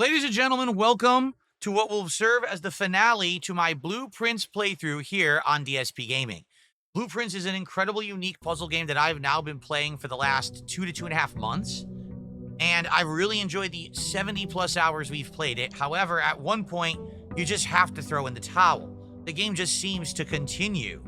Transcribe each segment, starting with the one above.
Ladies and gentlemen, welcome to what will serve as the finale to my Blueprints playthrough here on DSP Gaming. Blueprints is an incredibly unique puzzle game that I've now been playing for the last 2 to 2.5 months, and I've really enjoyed the 70 plus hours we've played it. However, at one point, you just have to throw in the towel. The game just seems to continue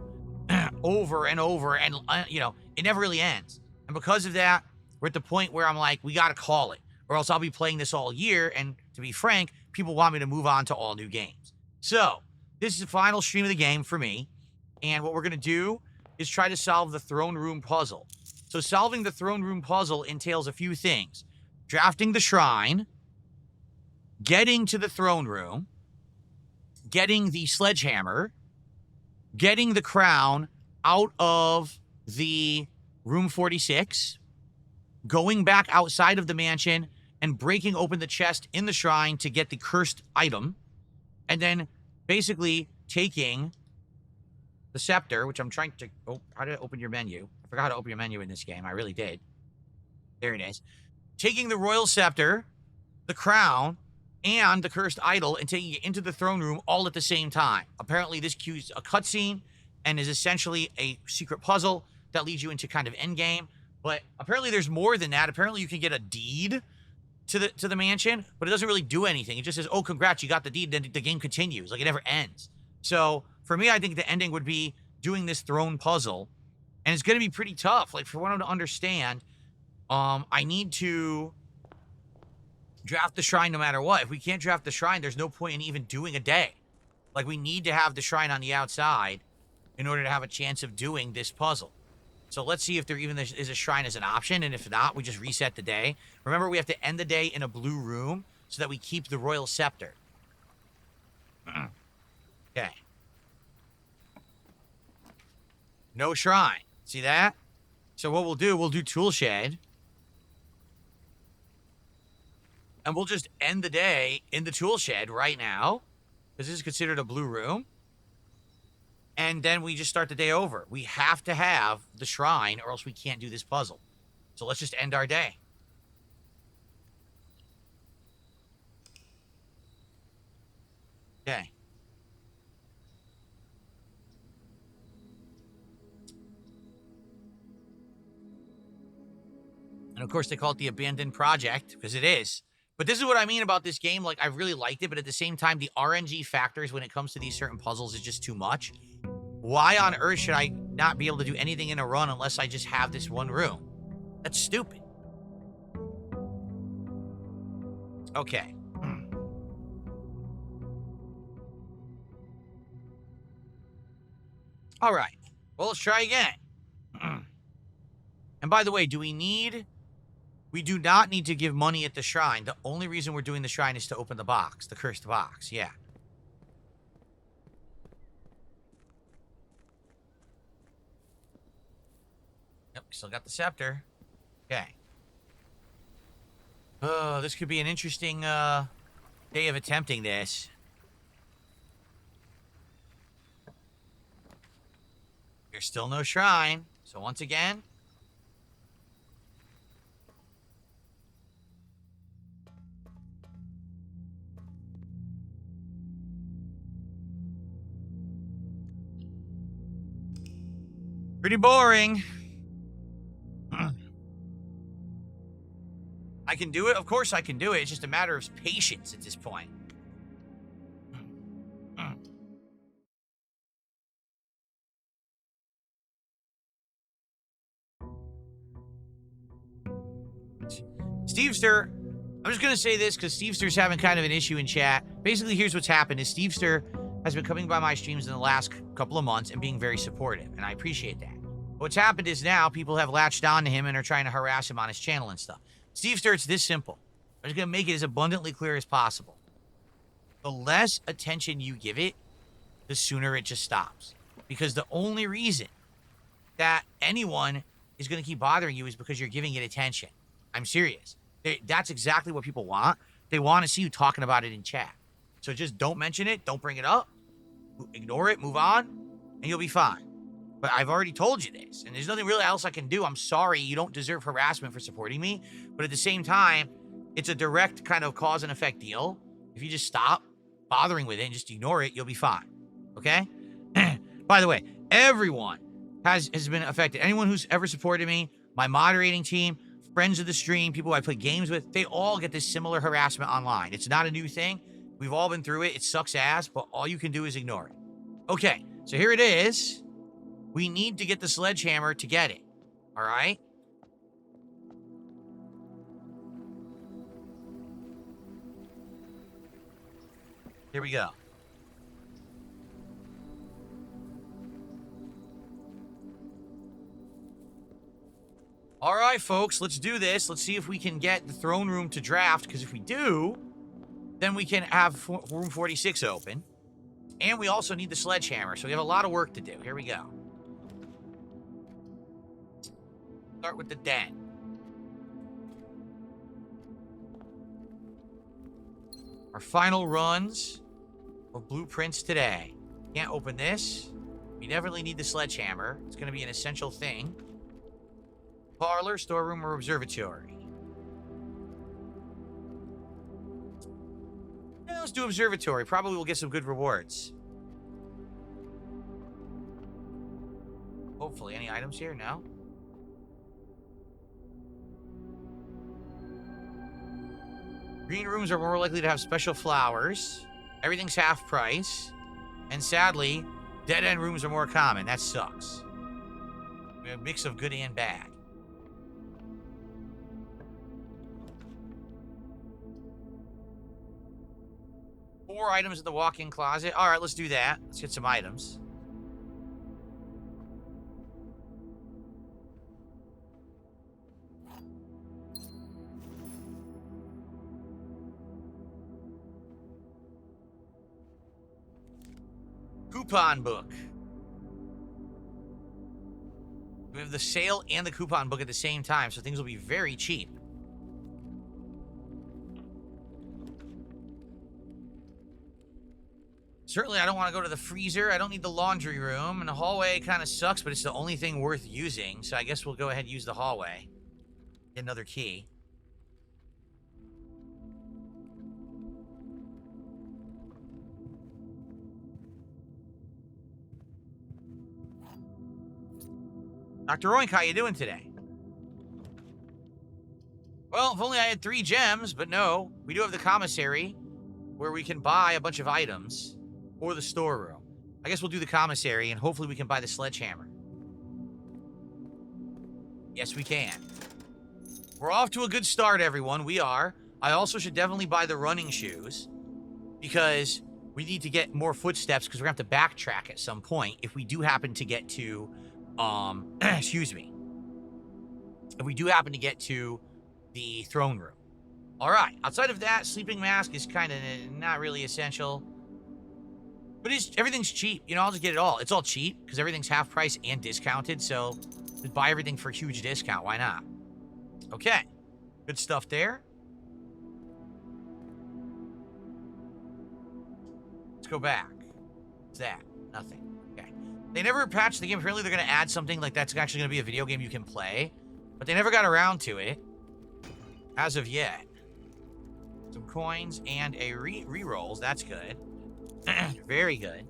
over and over, and it never really ends. And because of that, we're at the point where I'm like, we got to call it, or else I'll be playing this all year. And to be frank, people want me to move on to all new games. So this is the final stream of the game for me. And what we're going to do is try to solve the throne room puzzle. So solving the throne room puzzle entails a few things: drafting the shrine, getting to the throne room, getting the sledgehammer, getting the crown out of the room 46, going back outside of the mansion and breaking open the chest in the shrine to get the cursed item, and then basically taking the scepter, which I'm trying to... Oh, how did I open your menu? I forgot how to open your menu in this game. I really did. There it is. Taking the royal scepter, the crown, and the cursed idol, and taking it into the throne room all at the same time. Apparently, this cues a cutscene and is essentially a secret puzzle that leads you into kind of endgame. But apparently there's more than that. Apparently you can get a deed to the mansion, but it doesn't really do anything. It just says, oh, congrats, you got the deed. Then the game continues. Like, it never ends. So for me, I think the ending would be doing this throne puzzle. And it's going to be pretty tough. Like, for one to understand, I need to draft the shrine no matter what. If we can't draft the shrine, there's no point in even doing a day. Like, we need to have the shrine on the outside in order to have a chance of doing this puzzle. So let's see if there even is a shrine as an option, and if not, we just reset the day. Remember, we have to end the day in a blue room so that we keep the royal scepter. Okay. No shrine. See that? So what we'll do tool shed. And we'll just end the day in the tool shed right now, because this is considered a blue room. And then we just start the day over. We have to have the shrine or else we can't do this puzzle. So let's just end our day. Okay. And of course they call it the abandoned project, because it is. But this is what I mean about this game. Like, I really liked it, but at the same time, the RNG factors when it comes to these certain puzzles is just too much. Why on earth should I not be able to do anything in a run unless I just have this one room? That's stupid. Okay. All right. Well, let's try again. And by the way, we do not need to give money at the shrine. The only reason we're doing the shrine is to open the box, the cursed box. Yeah. Yep, still got the scepter. Okay. Oh, this could be an interesting day of attempting this. There's still no shrine. So once again... pretty boring. I can do it. Of course I can do it. It's just a matter of patience at this point. Stevester, I'm just going to say this because Stevester's having kind of an issue in chat. Basically, here's what's happened is Stevester has been coming by my streams in the last couple of months and being very supportive, and I appreciate that. What's happened is now people have latched on to him and are trying to harass him on his channel and stuff. Stevester, it's this simple. I'm just going to make it as abundantly clear as possible. The less attention you give it, the sooner it just stops. Because the only reason that anyone is going to keep bothering you is because you're giving it attention. I'm serious. That's exactly what people want. They want to see you talking about it in chat. So just don't mention it. Don't bring it up. Ignore it. Move on. And you'll be fine. But I've already told you this. And there's nothing really else I can do. I'm sorry. You don't deserve harassment for supporting me. But at the same time, It's a direct kind of cause and effect deal. If you just stop bothering with it and just ignore it, you'll be fine. Okay? By the way, everyone has been affected. Anyone who's ever supported me, my moderating team, friends of the stream, people I play games with, they all get this similar harassment online. It's not a new thing. We've all been through it. It sucks ass, but all you can do is ignore it. Okay, so here it is. We need to get the sledgehammer to get it. All right? Here we go. All right, folks, let's do this. Let's see if we can get the throne room to draft, because if we do, then we can have room 46 open. And we also need the sledgehammer, so we have a lot of work to do. Here we go. Start with the den. Our final runs for blueprints today. Can't open this. We definitely need the sledgehammer. It's going to be an essential thing. Parlor, storeroom, or observatory. Yeah, let's do observatory. Probably we'll get some good rewards. Hopefully. Any items here? No. Green rooms are more likely to have special flowers. Everything's half price. And sadly, dead-end rooms are more common. That sucks. We have a mix of good and bad. Four items in the walk-in closet. All right, let's do that. Let's get some items. Coupon book. We have the sale and the coupon book at the same time, so things will be very cheap. Certainly, I don't want to go to the freezer. I don't need the laundry room. And the hallway kind of sucks, but it's the only thing worth using. So I guess we'll go ahead and use the hallway. Get another key. Dr. Oink, how you doing today? Well, if only I had 3 gems, but no. We do have the commissary, where we can buy a bunch of items. Or the storeroom. I guess we'll do the commissary, and hopefully we can buy the sledgehammer. Yes, we can. We're off to a good start, everyone. We are. I also should definitely buy the running shoes, because we need to get more footsteps, because we're going to have to backtrack at some point if we do happen to get to, excuse me. If we do happen to get to the throne room. All right. Outside of that, sleeping mask is kind of not really essential. But everything's cheap. You know, I'll just get it all. It's all cheap because everything's half price and discounted. So just buy everything for a huge discount. Why not? Okay. Good stuff there. Let's go back. What's that? Nothing. Okay. They never patched the game. Apparently they're going to add something like that's actually going to be a video game you can play. But they never got around to it. As of yet. Some coins and a re-rolls. That's good. Very good.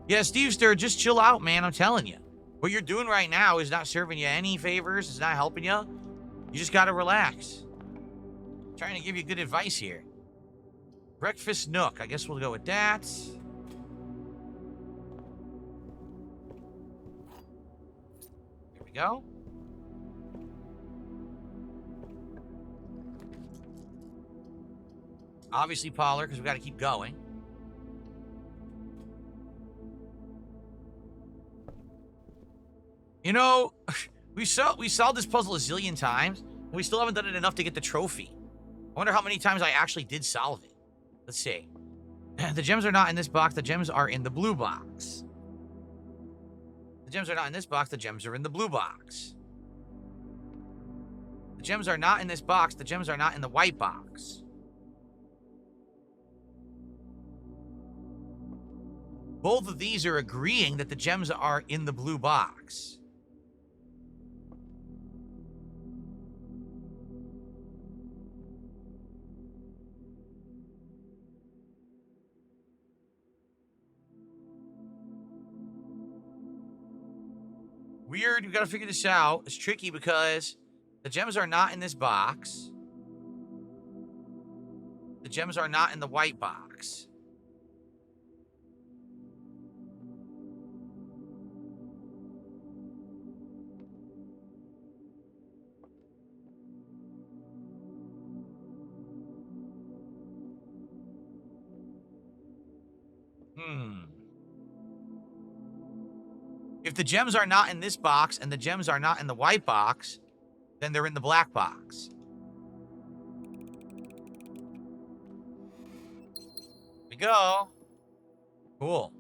Yeah, Steve Stir, just chill out, man. I'm telling you. What you're doing right now is not serving you any favors. It's not helping you. You just gotta relax. I'm trying to give you good advice here. Breakfast Nook. I guess we'll go with that. There we go. Obviously, parlor, because we got to keep going. You know, we solved this puzzle a zillion times, and we still haven't done it enough to get the trophy. I wonder how many times I actually did solve it. Let's see. The gems are not in this box. The gems are in the blue box. The gems are not in this box. The gems are in the blue box. The gems are not in this box. The gems are not in the white box. Both of these are agreeing that the gems are in the blue box. Weird. We gotta figure this out. It's tricky because the gems are not in this box. The gems are not in the white box. If the gems are not in this box and the gems are not in the white box, then they're in the black box. Here we go. Cool.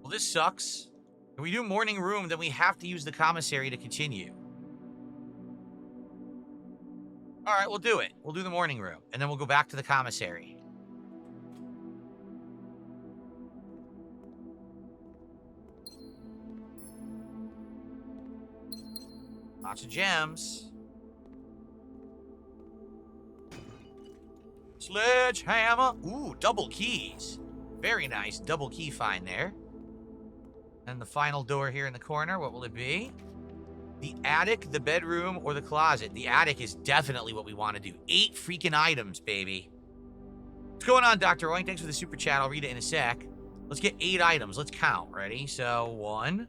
Well, this sucks. If we do morning room, then we have to use the commissary to continue. All right, we'll do it. We'll do the morning room, and then we'll go back to the commissary. Lots of gems. Sledgehammer. Ooh, double keys. Very nice double key find there. And the final door here in the corner, what will it be? The attic, the bedroom, or the closet? The attic is definitely what we want to do. 8 freaking items, baby. What's going on, Dr. Oink? Thanks for the super chat. I'll read it in a sec. Let's get 8 items. Let's count. Ready? So, 1,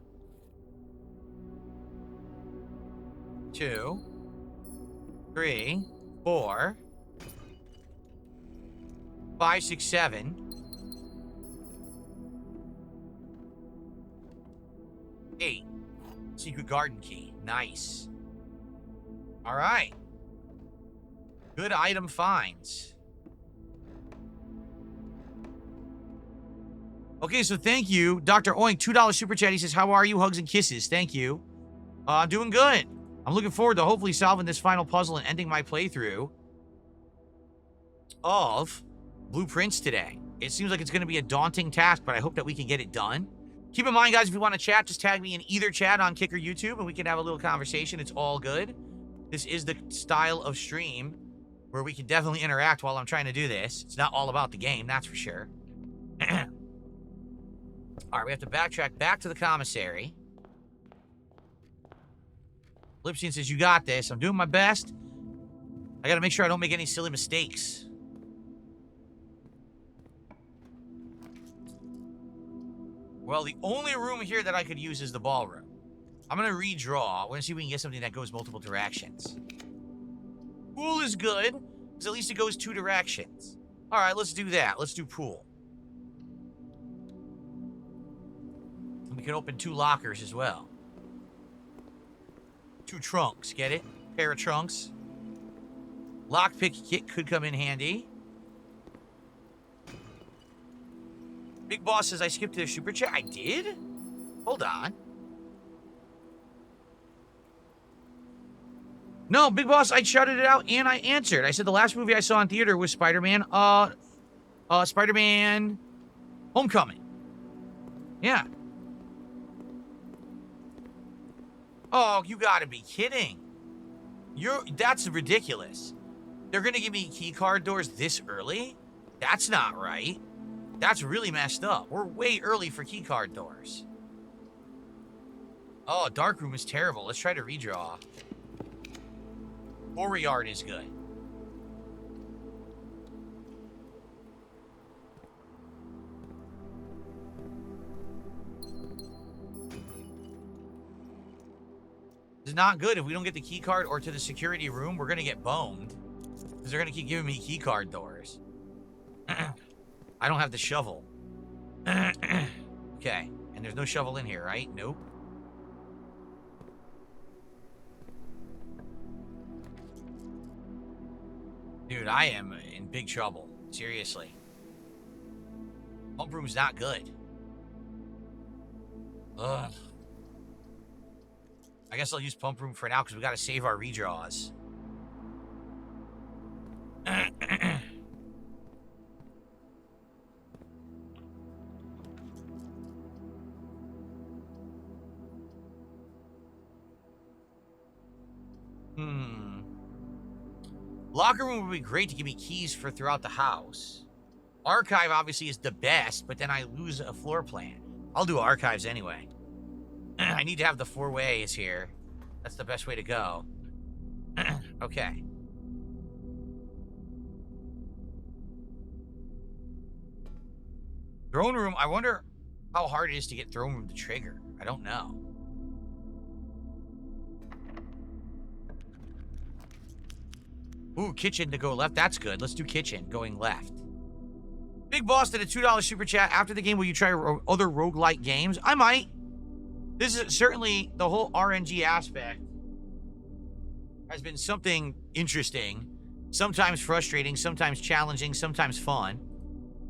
2, 3, 4, 5, 6, 7, 8. Secret garden key. Nice. All right. Good item finds. Okay, so thank you. Dr. Oink, $2 super chat. He says, how are you? Hugs and kisses. Thank you. I'm doing good. I'm looking forward to hopefully solving this final puzzle and ending my playthrough of Blueprints today. It seems like it's going to be a daunting task, but I hope that we can get it done. Keep in mind, guys, if you want to chat, just tag me in either chat on Kick or YouTube, and we can have a little conversation. It's all good. This is the style of stream where we can definitely interact while I'm trying to do this. It's not all about the game, that's for sure. All right, we have to backtrack back to the commissary. Lipsian says, you got this. I'm doing my best. I got to make sure I don't make any silly mistakes. Well, the only room here that I could use is the ballroom. I'm going to redraw. We're going to see if we can get something that goes multiple directions. Pool is good, because at least it goes 2 directions. All right, let's do that. Let's do pool. And we can open 2 lockers as well. 2 trunks, get it? Pair of trunks. Lockpick kit could come in handy. Big Boss says I skipped their super chat. I did? Hold on. No, Big Boss, I shouted it out and I answered. I said the last movie I saw in theater was Spider-Man. Spider-Man Homecoming. Yeah. Oh, you gotta be kidding. That's ridiculous. They're gonna give me key card doors this early? That's not right. That's really messed up. We're way early for key card doors. Oh, dark room is terrible. Let's try to redraw. Yard is good. It's not good. If we don't get the key card or to the security room, we're gonna get boned. Because they're gonna keep giving me key card doors. I don't have the shovel. Okay. And there's no shovel in here, right? Nope. Dude, I am in big trouble. Seriously. Pump room's not good. Ugh. I guess I'll use pump room for now because we got to save our redraws. Locker room would be great to give me keys for throughout the house. Archive obviously is the best, but then I lose a floor plan. I'll do archives anyway. I need to have the 4 ways here. That's the best way to go. Okay. Throne room, I wonder how hard it is to get throne room to trigger. I don't know. Ooh, kitchen to go left. That's good. Let's do kitchen going left. Big Boss did a $2 super chat. After the game, will you try other roguelike games? I might. This is certainly the whole RNG aspect has been something interesting, sometimes frustrating, sometimes challenging, sometimes fun.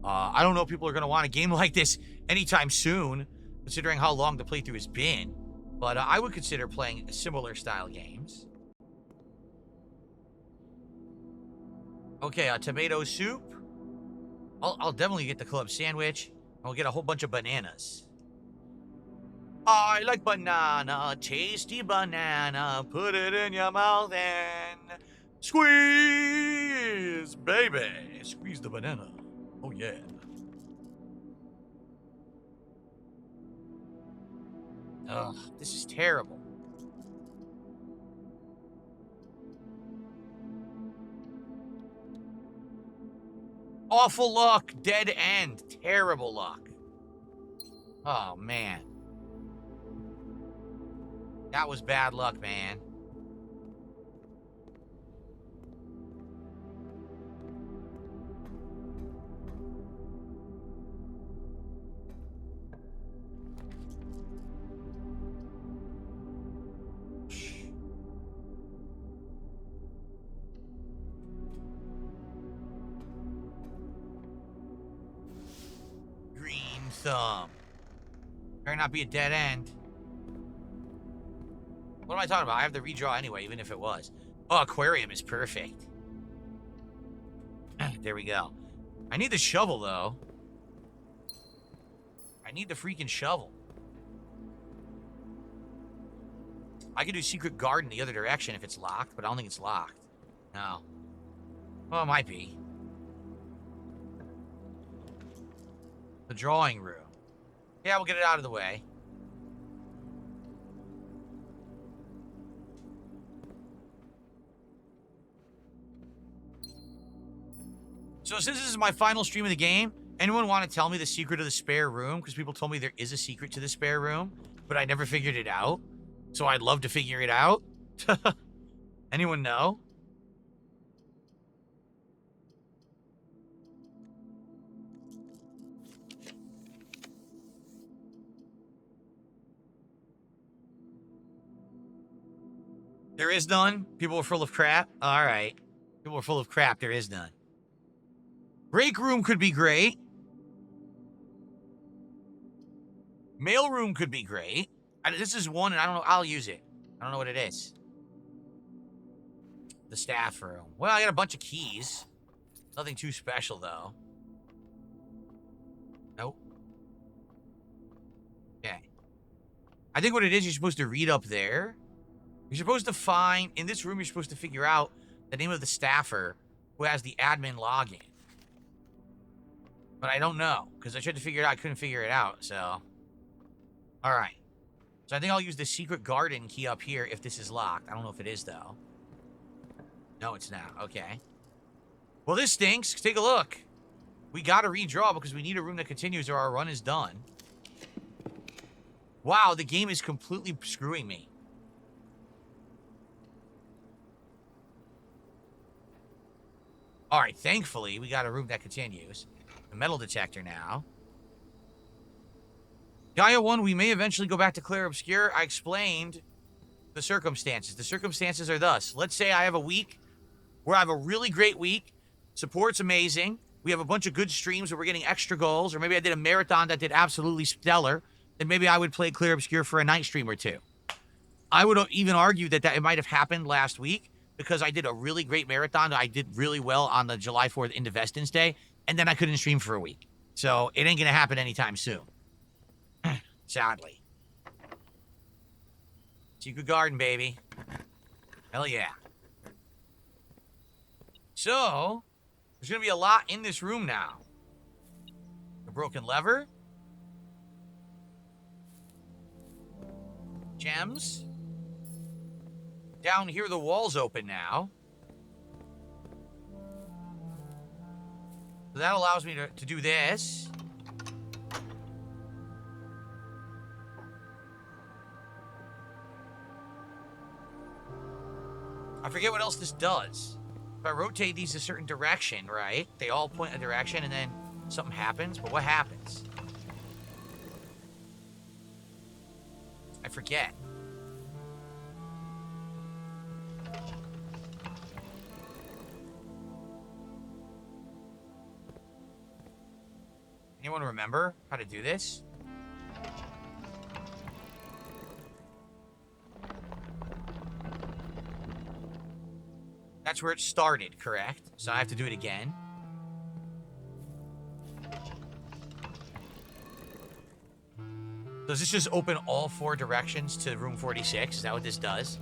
I don't know if people are going to want a game like this anytime soon, considering how long the playthrough has been. But I would consider playing similar style games. Okay, tomato soup. I'll definitely get the club sandwich. I'll get a whole bunch of bananas. I like banana, tasty banana. Put it in your mouth and squeeze, baby. Squeeze the banana. Oh, yeah. Ugh, this is terrible. Awful luck. Dead end. Terrible luck. Oh, man. That was bad luck, man. Green thumb. Better not be a dead end. What am I talking about? I have the redraw anyway, even if it was. Oh, aquarium is perfect. There we go. I need the shovel, though. I need the freaking shovel. I could do secret garden the other direction if it's locked, but I don't think it's locked. No. Well, it might be. The drawing room. Yeah, we'll get it out of the way. So since this is my final stream of the game, anyone want to tell me the secret of the spare room? Because people told me there is a secret to the spare room, but I never figured it out. So I'd love to figure it out. Anyone know? There is none? People are full of crap? All right. People are full of crap. There is none. Break room could be great. Mail room could be great. This is one, and I don't know. I'll use it. I don't know what it is. The staff room. Well, I got a bunch of keys. Nothing too special, though. Nope. Okay. I think what it is, you're supposed to read up there. You're supposed to find... In this room, you're supposed to figure out the name of the staffer who has the admin login. But I don't know, because I tried to figure it out. I couldn't figure it out, so... Alright. So I think I'll use the secret garden key up here if this is locked. I don't know if it is, though. No, it's not. Okay. Well, this stinks. Take a look. We gotta redraw because we need a room that continues or our run is done. Wow, the game is completely screwing me. Alright, thankfully, we got a room that continues. The metal detector now. Gaia 1, we may eventually go back to Clair Obscure. I explained the circumstances. The circumstances are thus. Let's say I have a week where I have a really great week. Support's amazing. We have a bunch of good streams where we're getting extra goals. Or maybe I did a marathon that did absolutely stellar. Then maybe I would play Clair Obscure for a night stream or two. I would even argue that it might have happened last week because I did a really great marathon. I did really well on the July 4th into Vestins Day. And then I couldn't stream for a week. So it ain't going to happen anytime soon. Sadly. Secret garden, baby. Hell yeah. So, there's going to be a lot in this room now. broken lever. Gems. Down here, the wall's open now. So that allows me to do this. I forget what else this does. If I rotate these a certain direction, right? They all point a direction and then something happens, but what happens? I forget. Anyone remember how to do this? That's where it started, correct? So I have to do it again. Does this just open all 4 directions to room 46? Is that what this does?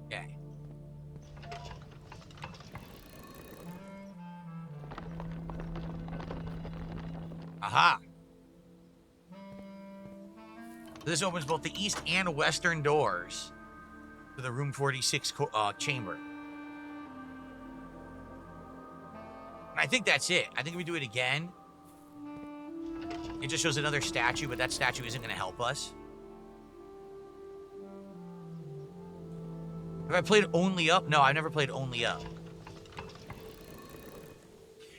Okay. Aha. This opens both the east and western doors to the room 46 chamber. And I think that's it. I think if we do it again, it just shows another statue, but that statue isn't going to help us. Have I played Only Up? No, I've never played Only Up.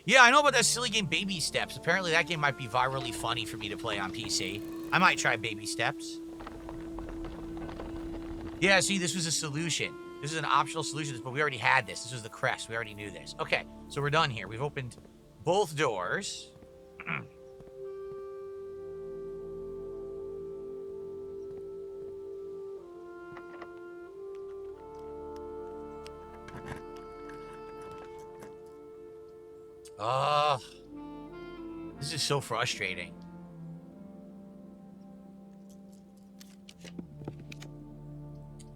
Yeah, I know about that silly game Baby Steps. Apparently that game might be virally funny for me to play on PC. I might try Baby Steps. Yeah, see, this was a solution. This is an optional solution, but we already had this. This was the crest. We already knew this. Okay, so we're done here. We've opened both doors. Oh, this is so frustrating.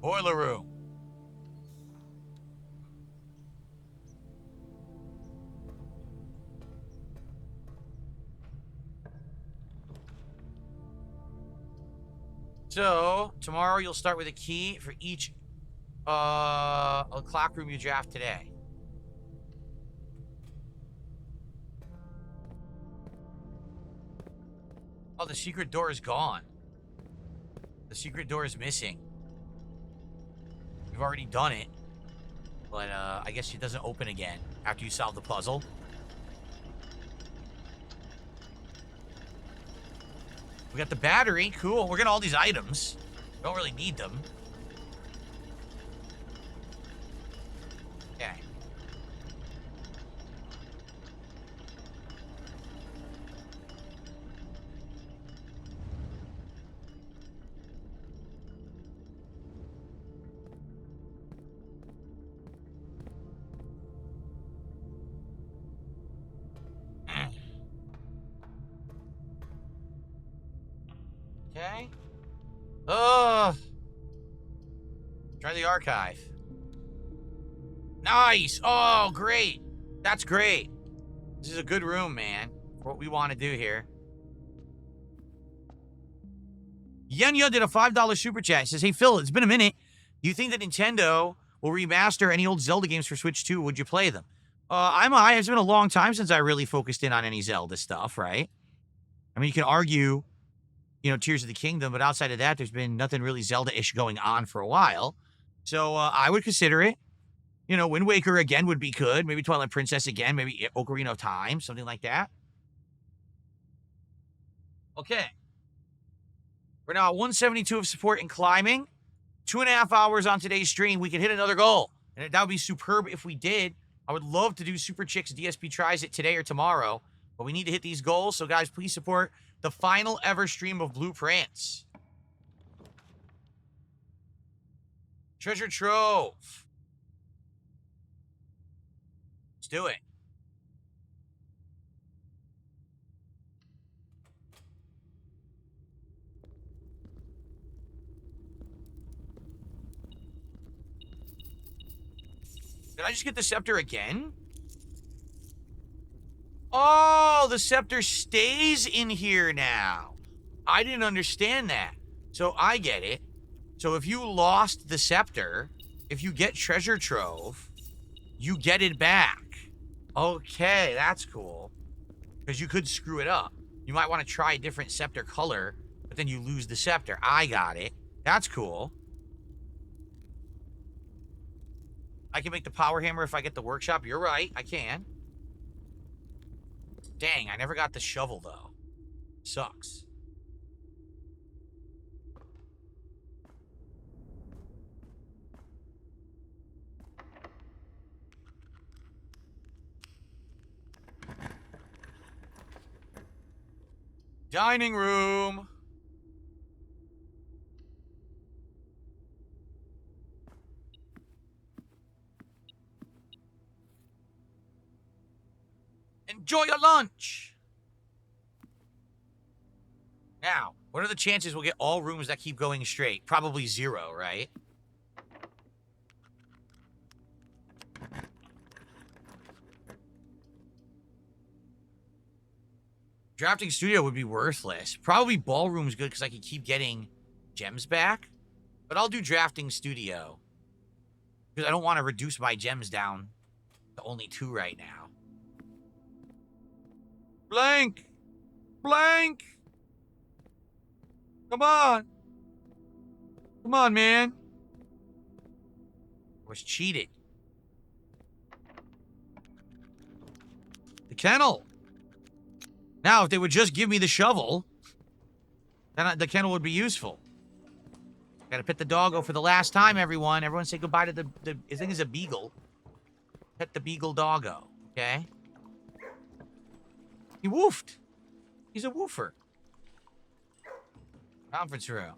Boiler room. So, tomorrow you'll start with a key for each clock room you draft today. Oh, the secret door is gone. The secret door is missing. We've already done it. But, I guess it doesn't open again after you solve the puzzle. We got the battery. Cool. We're getting all these items. We don't really need them. Okay. Okay. Oh. Try the archive. Nice. Oh, great. That's great. This is a good room, man. For what we want to do here. Yenya did a $5 super chat. He says, hey, Phil, it's been a minute. Do you think that Nintendo will remaster any old Zelda games for Switch 2? Would you play them? It's been a long time since I really focused in on any Zelda stuff, right? I mean, you can argue, Tears of the Kingdom, but outside of that, there's been nothing really Zelda-ish going on for a while. So I would consider it. Wind Waker again would be good. Maybe Twilight Princess again. Maybe Ocarina of Time, something like that. Okay. We're now at 172 of support and climbing. 2.5 hours on today's stream. We can hit another goal. And that would be superb if we did. I would love to do Super Chicks DSP Tries It today or tomorrow. But we need to hit these goals. So, guys, please support the final ever stream of Blueprints. Treasure Trove. Let's do it. Did I just get the scepter again? Oh, the scepter stays in here now. I didn't understand that. So I get it. So if you lost the scepter, if you get treasure trove, you get it back. Okay, that's cool. Because you could screw it up. You might want to try a different scepter color, but then you lose the scepter. I got it. That's cool. I can make the power hammer if I get the workshop. You're right, I can. Dang, I never got the shovel, though. Sucks. Dining room. Enjoy your lunch. Now, what are the chances we'll get all rooms that keep going straight? Probably 0, right? Drafting studio would be worthless. Probably ballroom's good because I could keep getting gems back. But I'll do drafting studio. Because I don't want to reduce my gems down to only 2 right now. Blank! Blank! Come on! Come on, man. I was cheated. The kennel. Now, if they would just give me the shovel, then the kennel would be useful. Gotta pet the doggo for the last time, everyone. Everyone say goodbye to the I think it's a beagle. Pet the beagle doggo, okay? He woofed. He's a woofer. Conference room.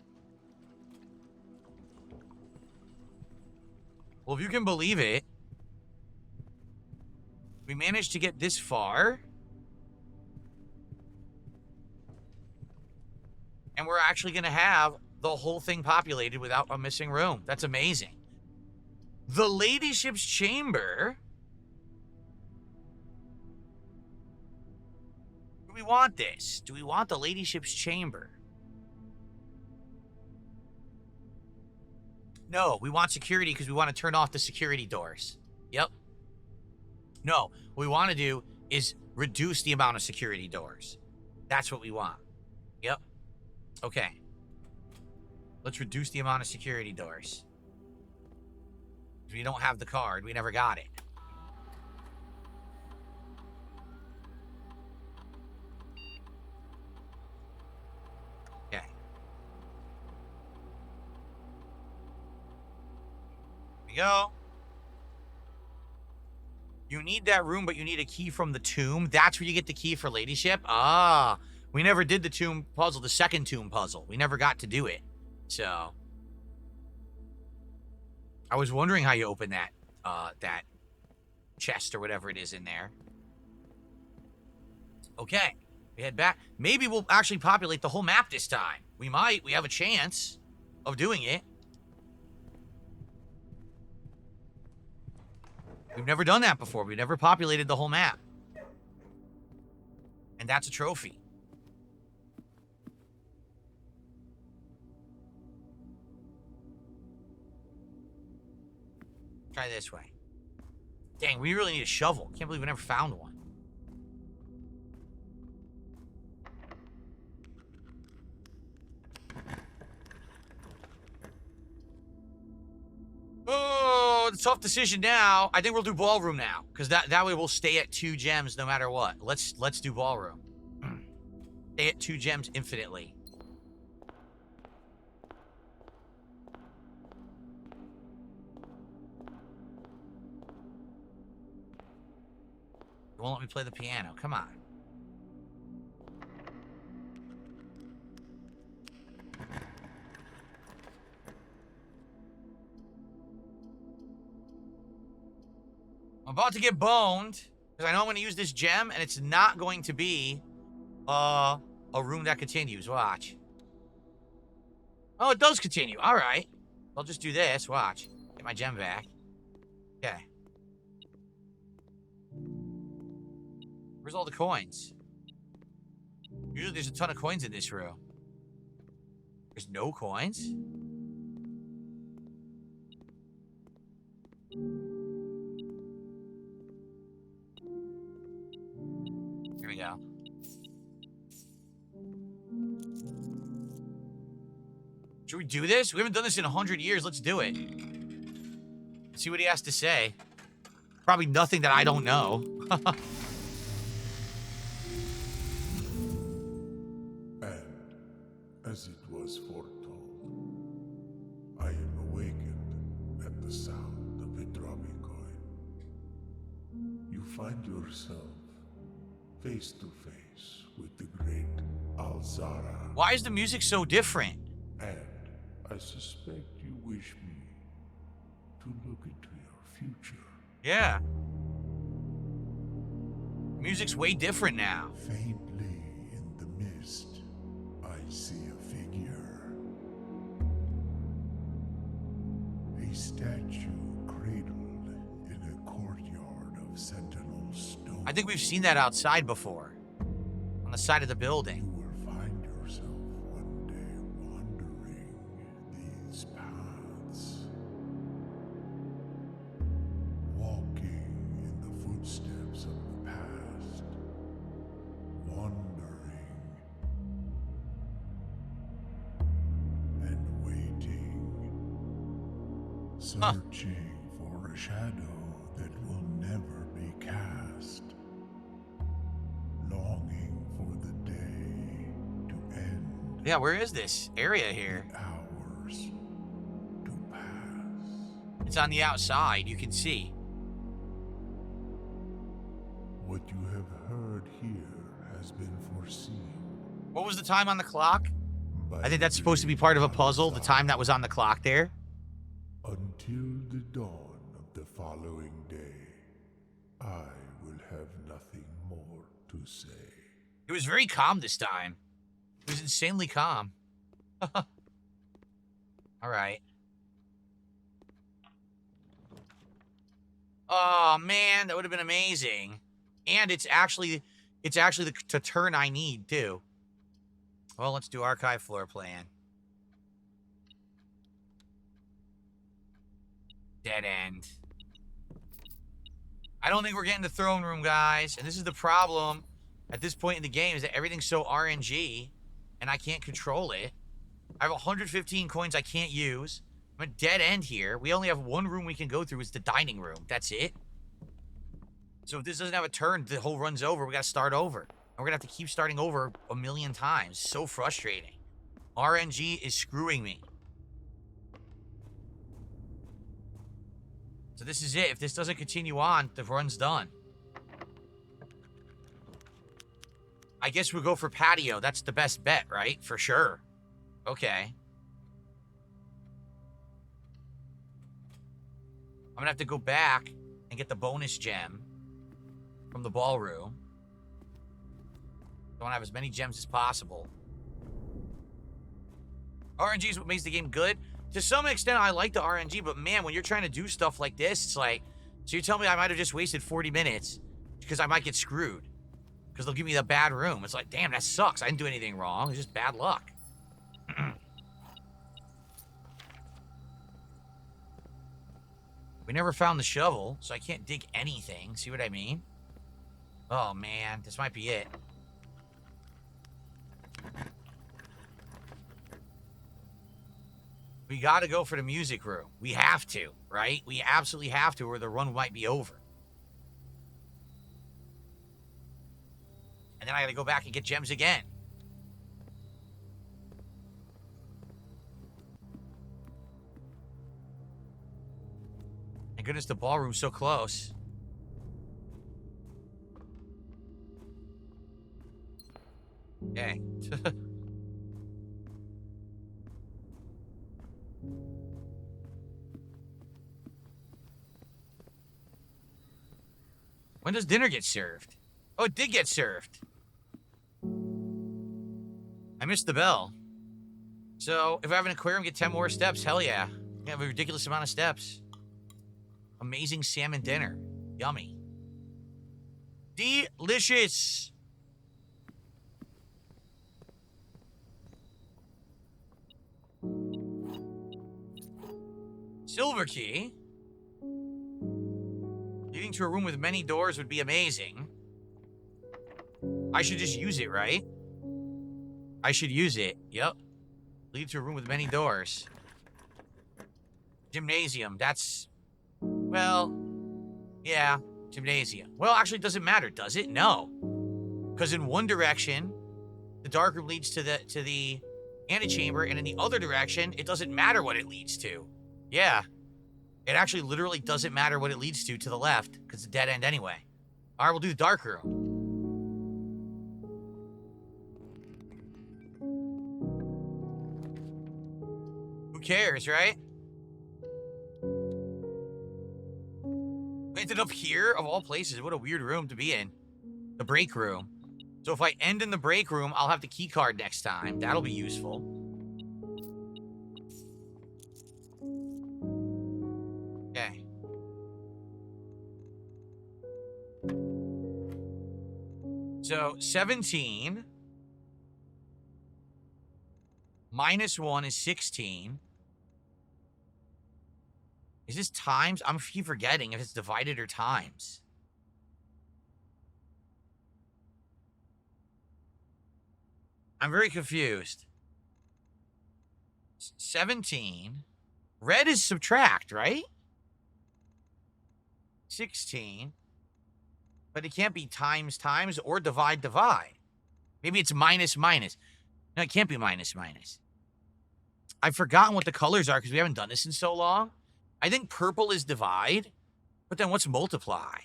Well, if you can believe it, we managed to get this far. And we're actually going to have the whole thing populated without a missing room. That's amazing. The ladyship's chamber. Do we want this? Do we want the ladyship's chamber? No, we want security because we want to turn off the security doors. Yep. No, what we want to do is reduce the amount of security doors. That's what we want. Yep. Okay. Let's reduce the amount of security doors. We don't have the card. We never got it. Okay. Here we go. You need that room, but you need a key from the tomb. That's where you get the key for ladyship? Ah. We never did the tomb puzzle, the second tomb puzzle. We never got to do it. So I was wondering how you open that that chest or whatever it is in there. Okay. We head back. Maybe we'll actually populate the whole map this time. We might. We have a chance of doing it. We've never done that before. We've never populated the whole map. And that's a trophy. Try this way. Dang, we really need a shovel. Can't believe we never found one. Oh, it's a tough decision now. I think we'll do ballroom now. Because that way we'll stay at 2 gems no matter what. Let's do ballroom. Stay at 2 gems infinitely. Won't let me play the piano. Come on. I'm about to get boned because I know I'm going to use this gem and it's not going to be a room that continues. Watch. Oh, it does continue. All right. I'll just do this. Watch. Get my gem back. Okay. Where's all the coins? Usually there's a ton of coins in this room. There's no coins? Here we go. Should we do this? We haven't done this in 100 years. Let's do it. Let's see what he has to say. Probably nothing that I don't know. And, as it was foretold, I am awakened at the sound of a dropping coin. You find yourself face to face with the great Alzara. Why is the music so different? And I suspect you wish me to look into your future. Yeah. Music's way different now. Faintly in the mist, I see a figure. A statue cradled in a courtyard of sentinel stone. I think we've seen that outside before. On the side of the You building. will find yourself one day wandering these paths, walking in the footsteps of the past, wandering and waiting, searching for a shadow that will never be cast, longing for the day to end. Yeah, where is this area here? Hours to pass. It's on the outside. You can see. What you have heard here has been foreseen. What was the time on the clock? by I think that's the supposed to be great part of a puzzle. The Alzara. time that was on the clock there. Until the dawn of the following day, I will have nothing more to say. It was very calm this time. It was insanely calm. All right. Oh man, that would have been amazing. And it's actually the turn I need too. Well, let's do archive floor plan. Dead end. I don't think we're getting the throne room, guys. And this is the problem at this point in the game, is that everything's so RNG and I can't control it. I have 115 coins I can't use. I'm at dead end here. We only have one room we can go through. It's the dining room. That's it. So if this doesn't have a turn, the whole run's over. We got to start over. And we're going to have to keep starting over a million times. So frustrating. RNG is screwing me. So this is it. If this doesn't continue on, the run's done. I guess we'll go for patio. That's the best bet, right? For sure. Okay. I'm gonna have to go back and get the bonus gem from the ballroom. I want to have as many gems as possible. RNG is what makes the game good. To some extent, I like the RNG, but man, when you're trying to do stuff like this, it's like, so you tell me I might have just wasted 40 minutes because I might get screwed because they'll give me the bad room. It's like, damn, that sucks. I didn't do anything wrong. It's just bad luck. We never found the shovel, so I can't dig anything. See what I mean? Oh, man. This might be it. We gotta go for the music room. We have to, right? We absolutely have to, or the run might be over. And then I gotta go back and get gems again. Thank goodness the ballroom's so close. Okay. When does dinner get served? Oh, it did get served. I missed the bell. So, if I have an aquarium, get 10 more steps. Hell yeah. I have a ridiculous amount of steps. Amazing salmon dinner. Yummy. Delicious. Silver key. Leading to a room with many doors would be amazing. I should just use it, right? I should use it. Yep. Lead to a room with many doors. Gymnasium. That's... Well... Yeah. Gymnasium. Well, actually, it doesn't matter, does it? No. Because in one direction, the dark room leads to the antechamber, and in the other direction, it doesn't matter what it leads to. Yeah. It actually literally doesn't matter what it leads to the left, because it's a dead end anyway. All right, we'll do the dark room. Who cares, right? We ended up here, of all places. What a weird room to be in. The break room. So if I end in the break room, I'll have the key card next time. That'll be useful. Okay. So 17 minus 1 is 16. Is this times? I'm keep forgetting if it's divided or times. I'm very confused. 17. Red is subtract, right? 16. But it can't be times times or divide divide. Maybe it's minus minus. No, it can't be minus minus. I've forgotten what the colors are because we haven't done this in so long. I think purple is divide, but then what's multiply?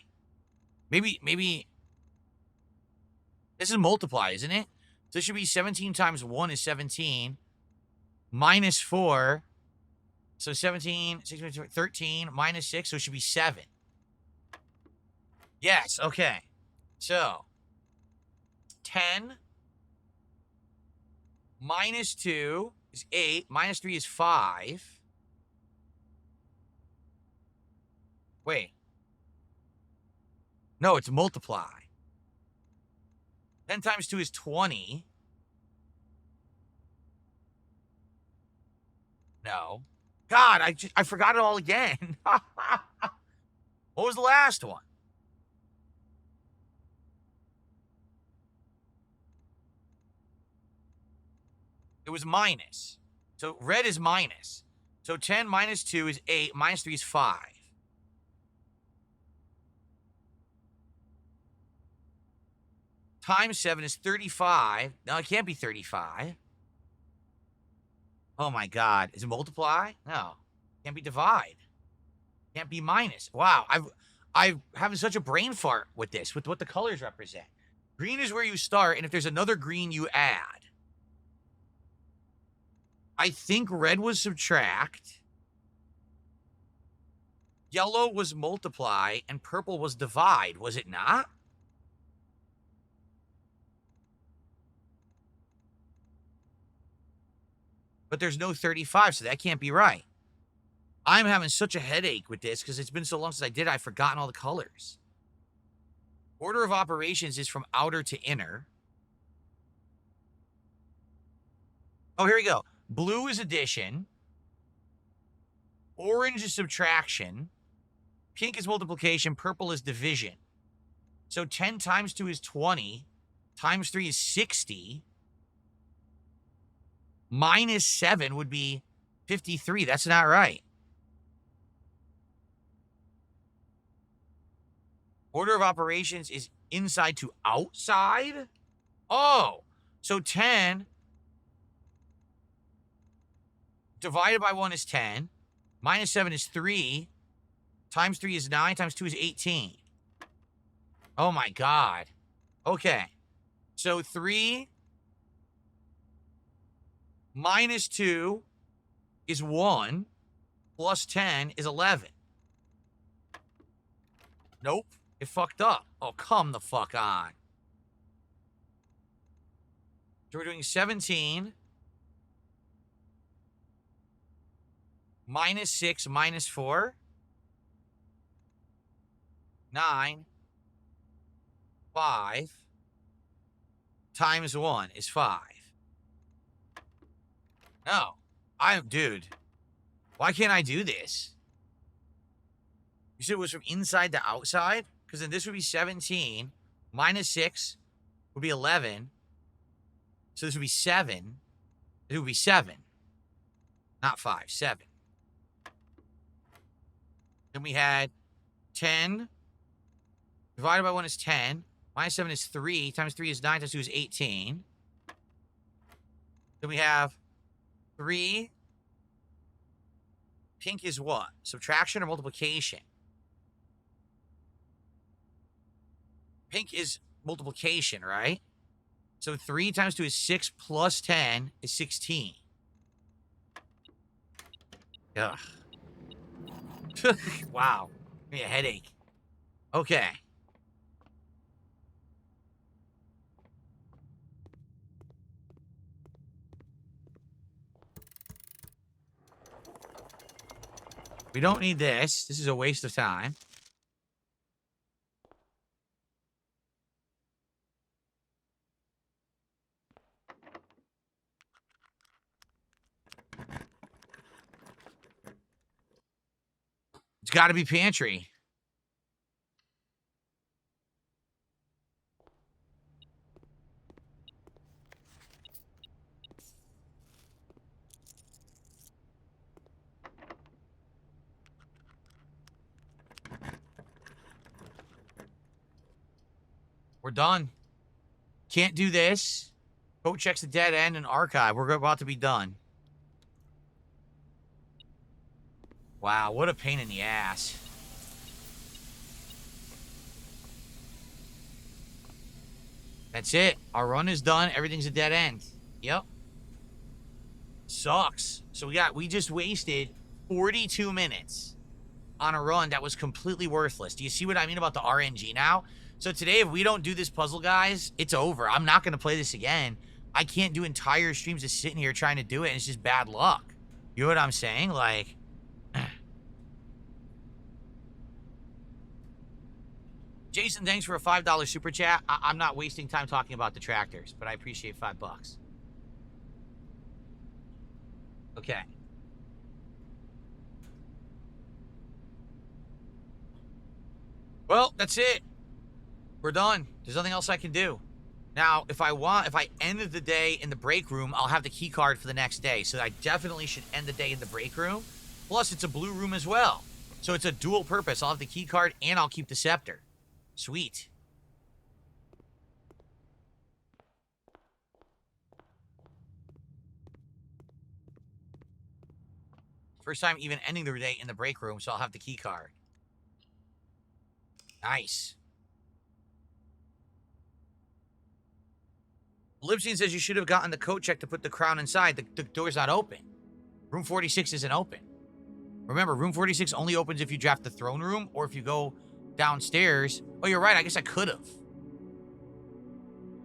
Maybe this is multiply, isn't it? So this should be 17 times 1 is 17. Minus 4. So 17, 16, 13, minus 6. So it should be 7. Yes, okay. So 10 minus 2 is 8. Minus 3 is 5. Wait. No, it's multiply. 10 times 2 is 20. No. God, I forgot it all again. What was the last one? It was minus. So red is minus. So 10 minus 2 is 8. Minus 3 is 5. Times 7 is 35. No, it can't be 35. Oh my God. Is it multiply? No. Can't be divide. Can't be minus. Wow. I'm having such a brain fart with this, with what the colors represent. Green is where you start, and if there's another green, you add. I think red was subtract. Yellow was multiply, and purple was divide. Was it not? But there's no 35, so that can't be right. I'm having such a headache with this because it's been so long since I did it, I've forgotten all the colors. Order of operations is from outer to inner. Oh, here we go. Blue is addition. Orange is subtraction. Pink is multiplication. Purple is division. So 10 times 2 is 20. Times 3 is 60. Minus 7 would be 53. That's not right. Order of operations is inside to outside? Oh, so 10 divided by 1 is 10. Minus 7 is 3. Times 3 is 9. Times 2 is 18. Oh, my God. Okay. So 3 minus 2 is 1. Plus 10 is 11. Nope. It fucked up. Oh, come the fuck on. So we're doing 17 minus 6 minus 4. 9 5 times 1 is 5. No. Dude, why can't I do this? You said it was from inside to outside? Because then this would be 17 minus 6 would be 11. So this would be 7. It would be 7. Not 5, 7. Then we had 10 divided by 1 is 10. Minus 7 is 3. Times 3 is 9. Times 2 is 18. Then we have 3. Pink is what? Subtraction or multiplication? Pink is multiplication, right? So 3 times 2 is 6 plus 10 is 16. Ugh. Wow. Give me a headache. Okay. We don't need this. This is a waste of time. It's got to be pantry. We're done. Can't do this. Code checks the dead end and archive. We're about to be done. Wow, what a pain in the ass. That's it. Our run is done. Everything's a dead end. Yep. Sucks. So we just wasted 42 minutes on a run that was completely worthless. Do you see what I mean about the RNG now? So today, if we don't do this puzzle, guys, it's over. I'm not going to play this again. I can't do entire streams just sitting here trying to do it, and it's just bad luck. You know what I'm saying? Like... Jason, thanks for a $5 super chat. I'm not wasting time talking about the tractors, but I appreciate $5. Okay. Well, that's it. We're done. There's nothing else I can do. Now, if I ended the day in the break room, I'll have the key card for the next day. So I definitely should end the day in the break room. Plus, it's a blue room as well. So it's a dual purpose. I'll have the key card and I'll keep the scepter. Sweet. First time even ending the day in the break room, so I'll have the key card. Nice. Libsyn says you should have gotten the coat check to put the crown inside. The door's not open. Room 46 isn't open. Remember, room 46 only opens if you draft the throne room or if you go downstairs. Oh, you're right. I guess I could have.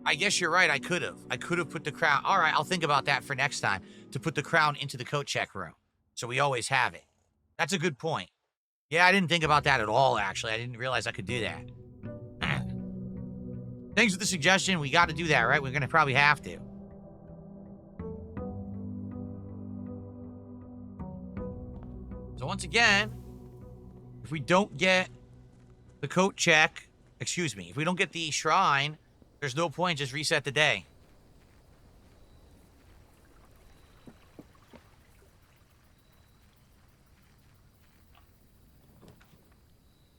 I guess you're right. I could have. I could have put the crown. All right, I'll think about that for next time to put the crown into the coat check room. So we always have it. That's a good point. Yeah, I didn't think about that at all, actually. I didn't realize I could do that. Thanks for the suggestion. We got to do that, right? We're going to probably have to. So once again, if we don't get the coat check, excuse me, if we don't get the shrine, there's no point. Just reset the day.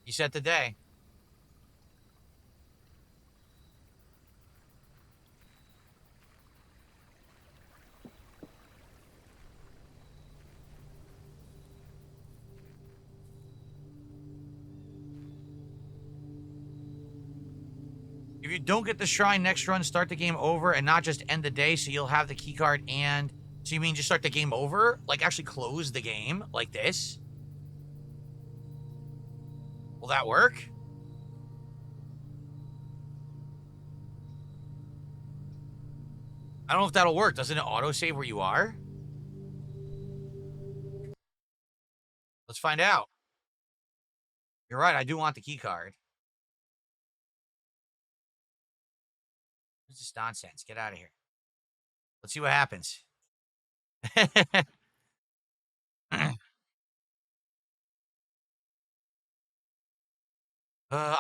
Reset the day. If you don't get the shrine next run, start the game over and not just end the day, so you'll have the key card and... So you mean just start the game over? Like actually close the game? Like this? Will that work? I don't know if that'll work. Doesn't it autosave where you are? Let's find out. You're right, I do want the key card. What's this nonsense? Get out of here. Let's see what happens. I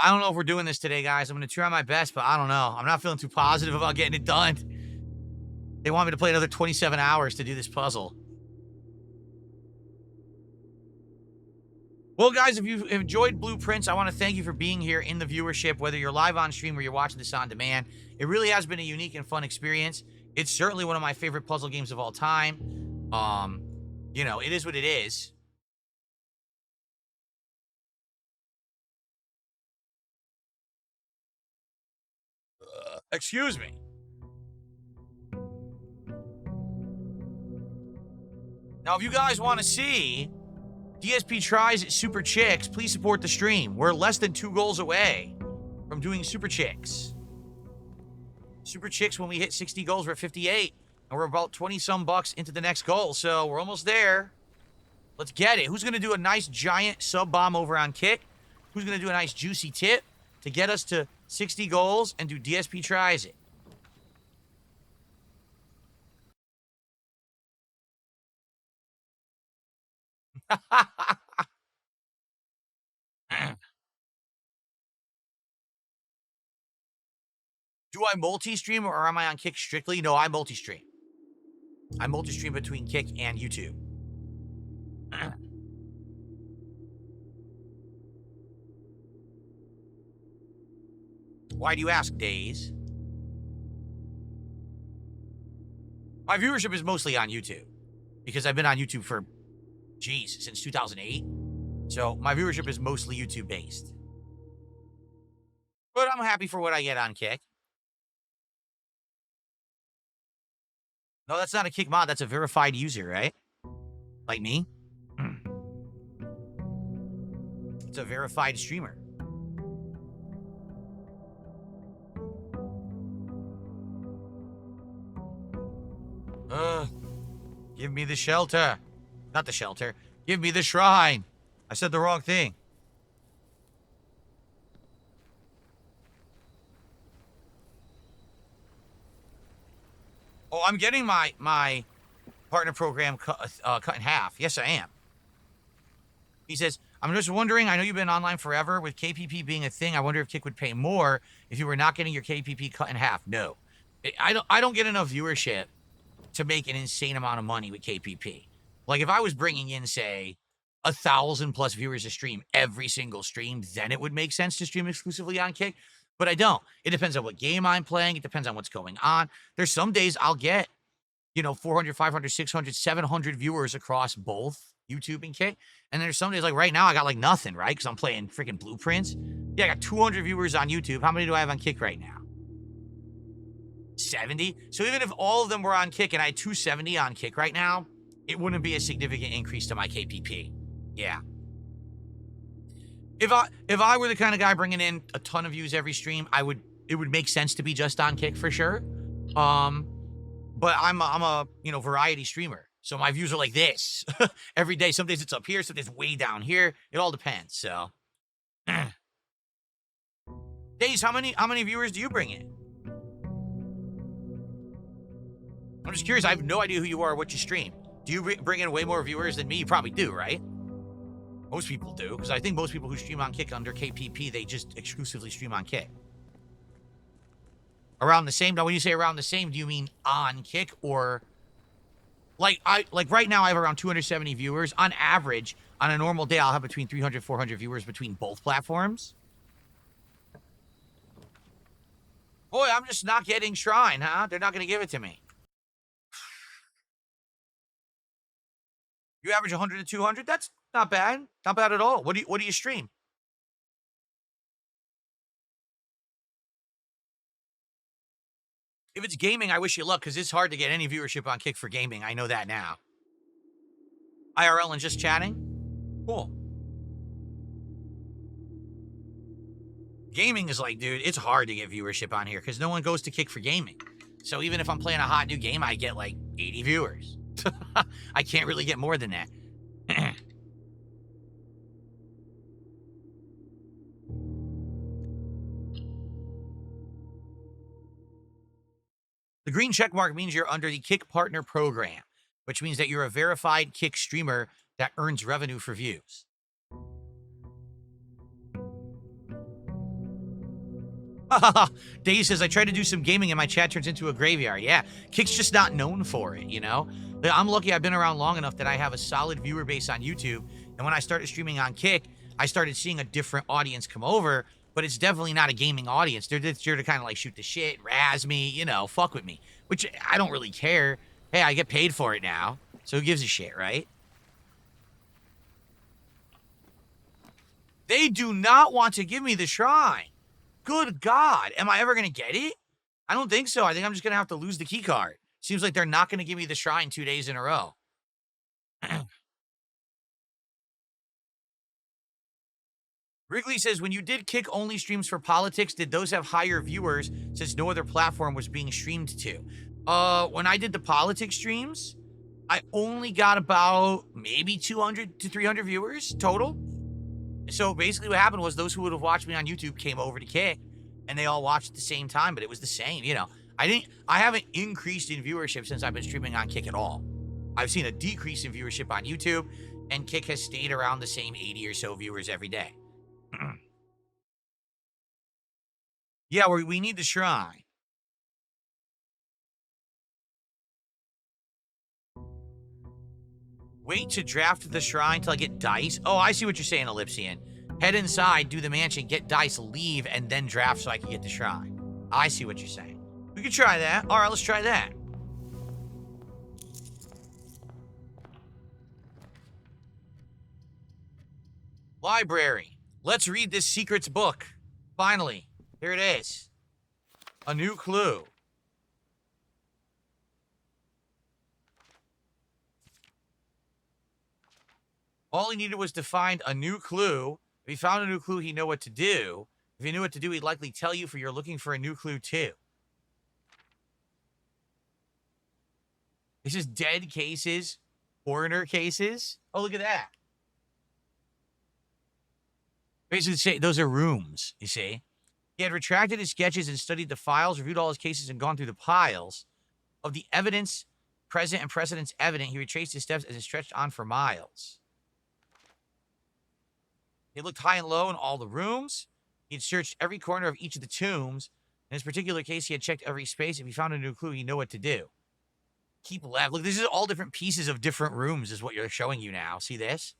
don't know if we're doing this today, guys. I'm going to try my best, but I don't know. I'm not feeling too positive about getting it done. They want me to play another 27 hours to do this puzzle. Well, guys, if you've enjoyed Blueprints, I want to thank you for being here in the viewership, whether you're live on stream or you're watching this on demand. It really has been a unique and fun experience. It's certainly one of my favorite puzzle games of all time. It is what it is. Excuse me. Now, if you guys want to see DSP tries Super Chicks, please support the stream. We're less than 2 goals away from doing Super Chicks. Super Chicks, when we hit 60 goals, we're at 58. And we're about 20-some bucks into the next goal. So we're almost there. Let's get it. Who's going to do a nice giant sub bomb over on Kick? Who's going to do a nice juicy tip to get us to 60 goals and do DSP tries it? Do I multi-stream or am I on Kick strictly? No, I multi-stream. I multi-stream between Kick and YouTube. Why do you ask, Days? My viewership is mostly on YouTube because I've been on YouTube for, since 2008. So my viewership is mostly YouTube based. But I'm happy for what I get on Kick. No, that's not a Kick mod. That's a verified user, right? Like me. It's a verified streamer. Give me the shelter. Not the shelter. Give me the shrine. I said the wrong thing. Oh, I'm getting my partner program cut in half. Yes, I am. He says, I'm just wondering, I know you've been online forever. With KPP being a thing, I wonder if Kick would pay more if you were not getting your KPP cut in half. No. I don't get enough viewership to make an insane amount of money with KPP. Like, if I was bringing in, say, 1,000+ viewers a stream every single stream, then it would make sense to stream exclusively on Kick. But I don't. It depends on what game I'm playing. It depends on what's going on. There's some days I'll get, 400, 500, 600, 700 viewers across both YouTube and Kick. And there's some days, like right now, I got like nothing, right? Because I'm playing freaking Blueprints. Yeah, I got 200 viewers on YouTube. How many do I have on Kick right now? 70? So even if all of them were on Kick and I had 270 on Kick right now, it wouldn't be a significant increase to my KPP. Yeah. If I were the kind of guy bringing in a ton of views every stream, it would make sense to be just on Kick for sure. But I'm a variety streamer. So my views are like this every day. Some days it's up here, some days way down here. It all depends. So Days, how many viewers do you bring in? I'm just curious. I have no idea who you are or what you stream. Do you bring in way more viewers than me? You probably do, right? Most people do, because I think most people who stream on Kick under KPP, they just exclusively stream on Kick. Around the same. Now, when you say around the same, do you mean on Kick or like right now I have around 270 viewers on average. On a normal day, I'll have between 300, 400 viewers between both platforms. Boy, I'm just not getting Shrine, huh? They're not going to give it to me. You average 100 to 200? That's not bad. Not bad at all. What do you stream? If it's gaming, I wish you luck because it's hard to get any viewership on Kick for gaming. I know that now. IRL and just chatting? Cool. Gaming is like, dude, it's hard to get viewership on here because no one goes to Kick for gaming. So even if I'm playing a hot new game, I get like 80 viewers. I can't really get more than that. green check mark means you're under the Kick Partner Program, which means that you're a verified Kick streamer that earns revenue for views. Dave says, I tried to do some gaming and my chat turns into a graveyard. Yeah, Kick's just not known for it, you know? I'm lucky I've been around long enough that I have a solid viewer base on YouTube. And when I started streaming on Kick, I started seeing a different audience come over, but it's definitely not a gaming audience. They're just here to kind of like shoot the shit, razz me, you know, fuck with me, which I don't really care. Hey, I get paid for it now. So who gives a shit, right? They do not want to give me the shrine. Good God. Am I ever going to get it? I don't think so. I think I'm just going to have to lose the key card. Seems like they're not going to give me the shrine 2 days in a row. Wrigley says, when you did Kick only streams for politics, did those have higher viewers since no other platform was being streamed to? When I did the politics streams, I only got about maybe 200 to 300 viewers total. So basically what happened was those who would have watched me on YouTube came over to Kick and they all watched at the same time, but it was the same, you know. I haven't increased in viewership since I've been streaming on Kick at all. I've seen a decrease in viewership on YouTube, and Kick has stayed around the same 80 or so viewers every day. Yeah, we need the shrine. Wait to draft the shrine till I get dice. Oh, I see what you're saying, Ellipsian. Head inside, do the mansion, get dice, leave, and then draft so I can get the shrine. I see what you're saying. We could try that. All right, let's try that. Library. Let's read this secrets book. Finally, here it is. A new clue. All he needed was to find a new clue. If he found a new clue, he'd know what to do. If he knew what to do, he'd likely tell you for you're looking for a new clue too. This is dead cases, foreigner cases. Oh, look at that. Basically, say those are rooms, you see. He had retracted his sketches and studied the files, reviewed all his cases, and gone through the piles of the evidence, present and precedents evident. He retraced his steps as it stretched on for miles. He looked high and low in all the rooms. He had searched every corner of each of the tombs. In this particular case, he had checked every space. If he found a new clue, he'd know what to do. Keep left. Look, this is all different pieces of different rooms is what you're showing you now. See this?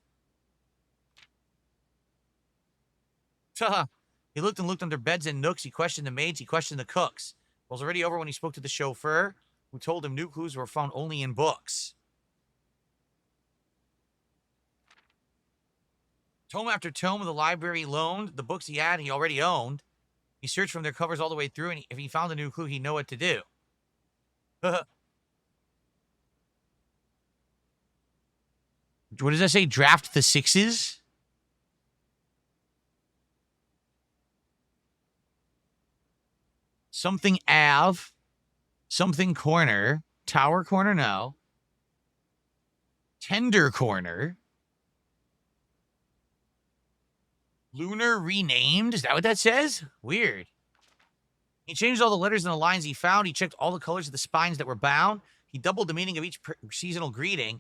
He looked and looked under beds and nooks. He questioned the maids. He questioned the cooks. It was already over when he spoke to the chauffeur, who told him new clues were found only in books. Tome after tome of the library loaned. The books he had, he already owned. He searched from their covers all the way through, and if he found a new clue, he'd know what to do. What does that say? Draft the sixes? Something Ave. Something corner. Tower corner, no. Tender corner. Lunar renamed? Is that what that says? Weird. He changed all the letters and the lines he found. He checked all the colors of the spines that were bound. He doubled the meaning of each seasonal greeting.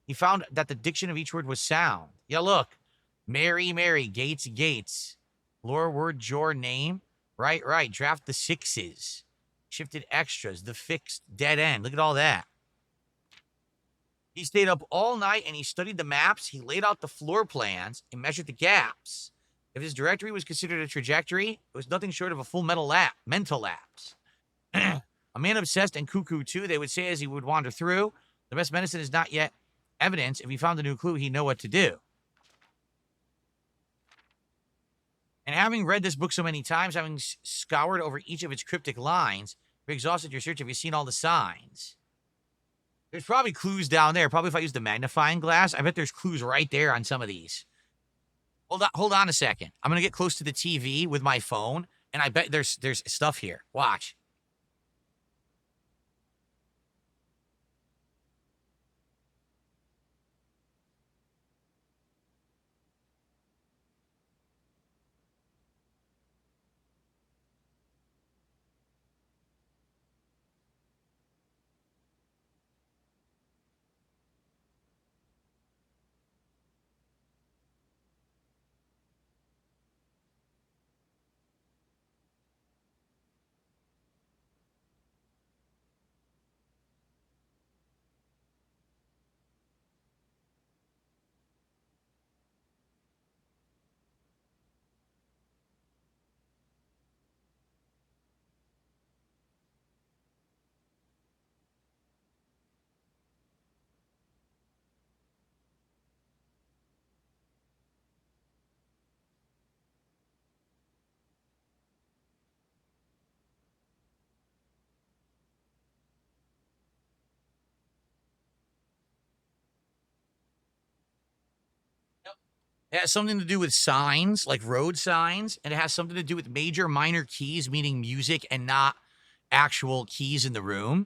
He found that the diction of each word was sound. Yeah, look. Mary, Mary, Gates, Gates. Lore, word, your name. Right, right. Draft the sixes. Shifted extras. The fixed dead end. Look at all that. He stayed up all night and he studied the maps. He laid out the floor plans and measured the gaps. If his directory was considered a trajectory, it was nothing short of a full mental lapse. A man obsessed and cuckoo too, they would say as he would wander through. The best medicine is not yet evidence. If he found a new clue, he'd know what to do. And having read this book so many times, having scoured over each of its cryptic lines, if you exhausted your search, have you seen all the signs? There's probably clues down there. Probably if I use the magnifying glass, I bet there's clues right there on some of these. Hold on a second. I'm gonna get close to the TV with my phone, and I bet there's stuff here. Watch. It has something to do with signs, like road signs, and it has something to do with major, minor keys, meaning music and not actual keys in the room,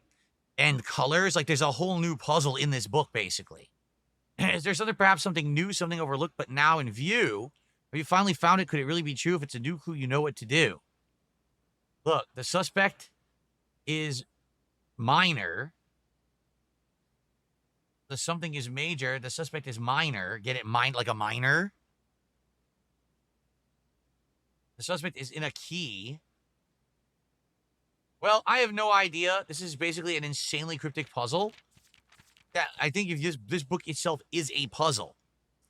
and colors. Like, there's a whole new puzzle in this book, basically. Is there something, perhaps something new, something overlooked, but now in view? Have you finally found it? Could it really be true? If it's a new clue, you know what to do. Look, the suspect is minor. The something is major. The suspect is minor. Get it? Mind like a minor. The suspect is in a key. Well, I have no idea. This is basically an insanely cryptic puzzle. Yeah, I think if this book itself is a puzzle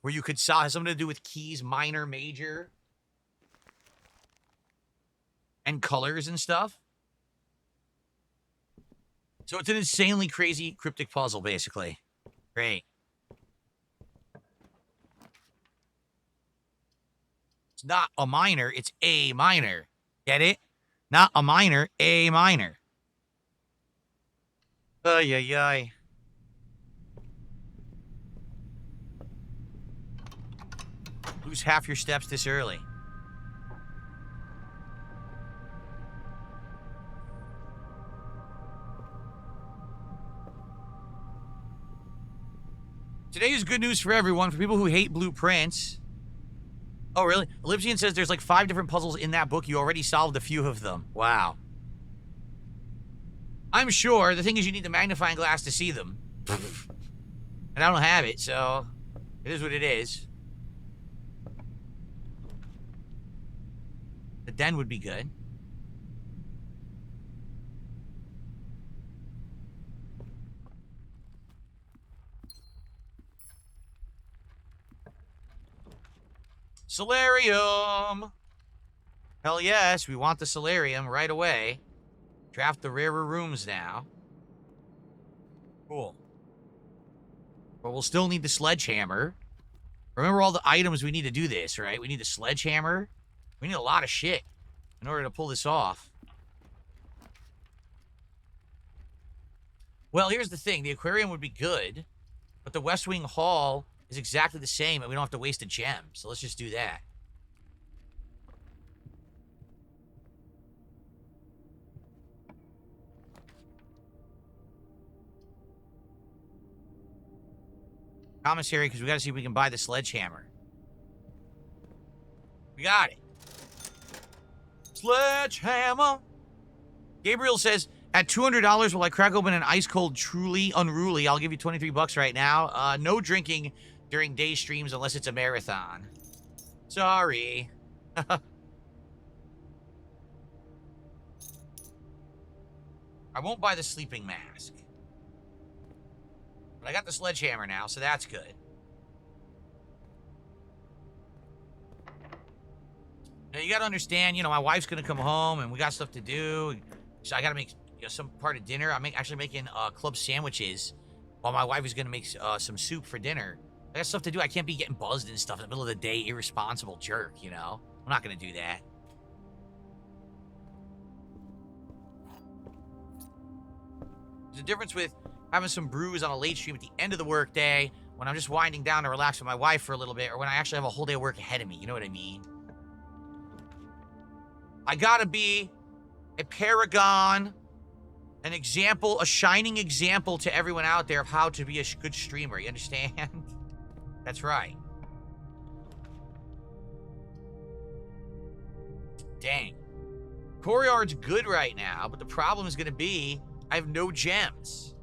where you could solve, has something to do with keys, minor, major, and colors and stuff. So it's an insanely crazy cryptic puzzle, basically. Great. It's not a minor, it's a minor. Get it? Not a minor, a minor. Ay, ay, ay. Lose half your steps this early. Today is good news for everyone. For people who hate blueprints. Oh, really? Ellipsian says there's like 5 different puzzles in that book. You already solved a few of them. Wow. I'm sure. The thing is, you need the magnifying glass to see them. And I don't have it, so it is what it is. The den would be good. Solarium! Hell yes, we want the solarium right away. Draft the rarer rooms now. Cool. But we'll still need the sledgehammer. Remember all the items we need to do this, right? We need the sledgehammer. We need a lot of shit in order to pull this off. Well, here's the thing. The aquarium would be good, but the West Wing Hall is exactly the same, and we don't have to waste a gem. So let's just do that. Commissary, because we got to see if we can buy the sledgehammer. We got it. Sledgehammer. Gabriel says, at $200, will I crack open an ice-cold Truly Unruly? I'll give you 23 bucks right now. No drinking during day streams unless it's a marathon. Sorry. I won't buy the sleeping mask. But I got the sledgehammer now, so that's good. Now, you gotta understand, my wife's gonna come home, and we got stuff to do. So I gotta make some part of dinner. I'm actually making club sandwiches while my wife is gonna make some soup for dinner. I got stuff to do. I can't be getting buzzed and stuff in the middle of the day, irresponsible jerk, I'm not gonna do that. There's a difference with having some brews on a late stream at the end of the workday when I'm just winding down to relax with my wife for a little bit, or when I actually have a whole day of work ahead of me. You know what I mean? I gotta be a paragon, an example, a shining example to everyone out there of how to be a good streamer. You understand? That's right. Dang. Courtyard's good right now, but the problem is gonna be I have no gems.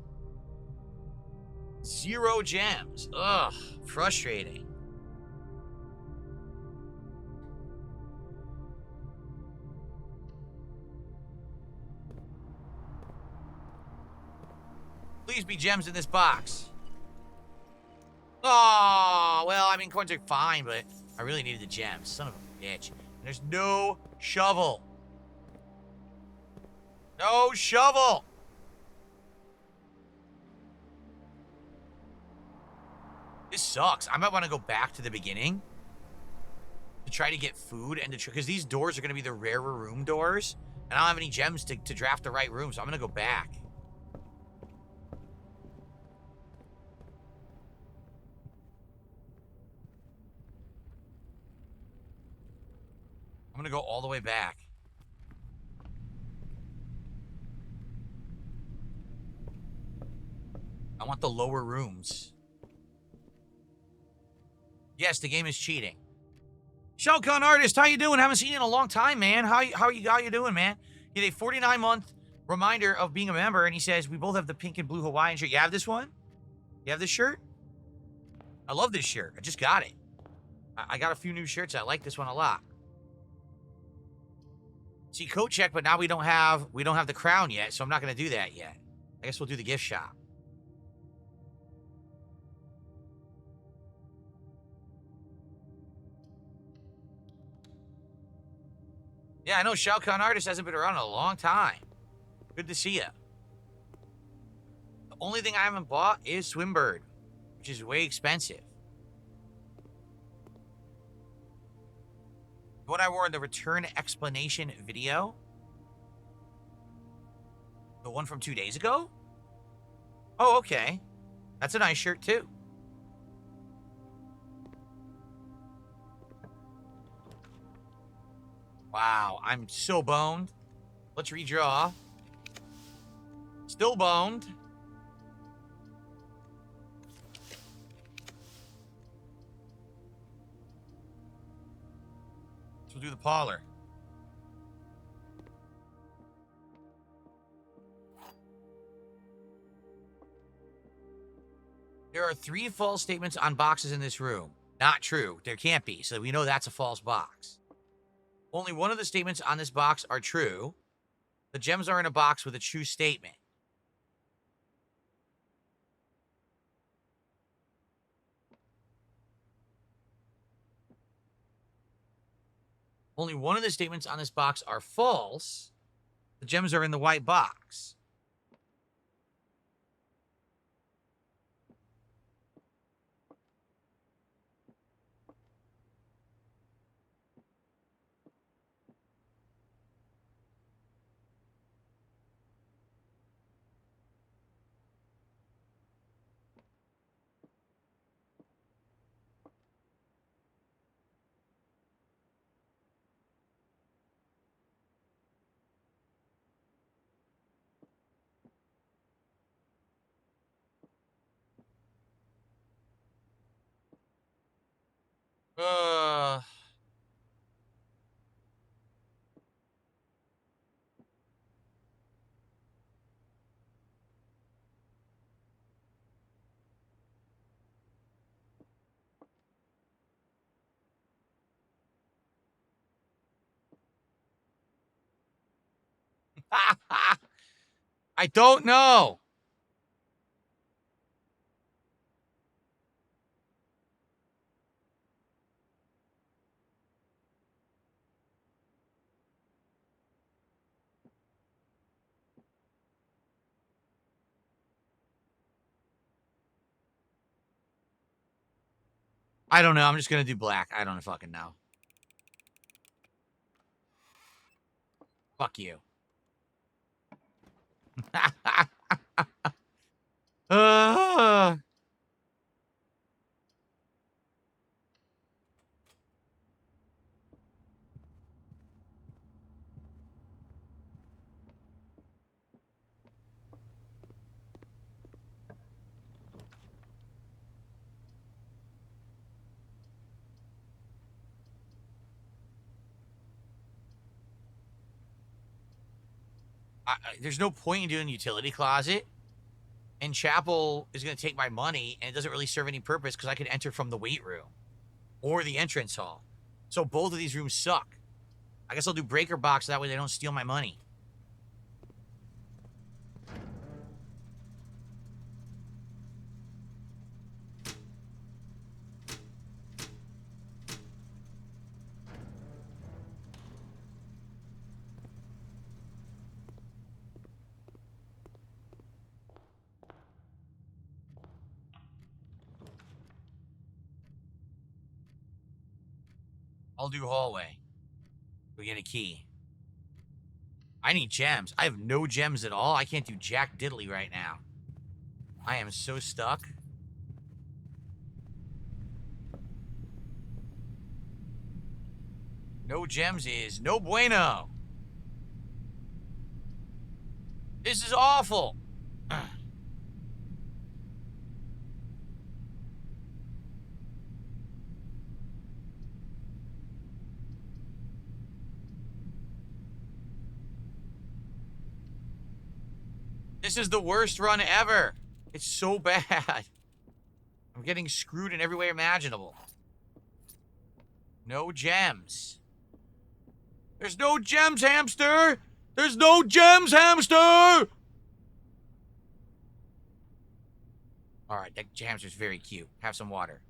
0 gems. Ugh, frustrating. Please be gems in this box. Oh, well, I mean, coins are fine, but I really needed the gems. Son of a bitch. And there's no shovel. No shovel. This sucks. I might want to go back to the beginning to try to get food and because these doors are going to be the rarer room doors, and I don't have any gems to draft the right room, so I'm going to go back. I'm gonna go all the way back. I want the lower rooms. Yes, the game is cheating. Shellcon Artist, how you doing? Haven't seen you in a long time, man. How you doing, man? He had a 49-month reminder of being a member, and he says, we both have the pink and blue Hawaiian shirt. You have this one? You have this shirt? I love this shirt. I just got it. I got a few new shirts. I like this one a lot. See, code check, but now we don't have the crown yet, so I'm not gonna do that yet. I guess we'll do the gift shop. Yeah, I know Shellcon Artist hasn't been around in a long time. Good to see you. The only thing I haven't bought is Swimbird, which is way expensive. What I wore in the return explanation video? The one from 2 days ago? Oh, okay. That's a nice shirt, too. Wow, I'm so boned. Let's redraw. Still boned. So we'll do the parlor. There are 3 false statements on boxes in this room. Not true. There can't be, so we know that's a false box. Only one of the statements on this box are true. The gems are in a box with a true statement. Only one of the statements on this box are false. The gems are in the white box. Uh... I don't know. I don't know. I'm just going to do black. I don't fucking know. Fuck you. uh... There's no point in doing utility closet. And chapel is going to take my money, and it doesn't really serve any purpose because I could enter from the weight room or the entrance hall. So both of these rooms suck. I guess I'll do breaker box, so that way they don't steal my money. I'll do hallway. We get a key. I need gems. I have no gems at all. I can't do jack diddly right now. I am so stuck. No gems is no bueno. This is awful. This is the worst run ever. It's so bad. I'm getting screwed in every way imaginable. No gems. There's no gems, hamster! There's no gems, hamster! Alright, that hamster's very cute. Have some water.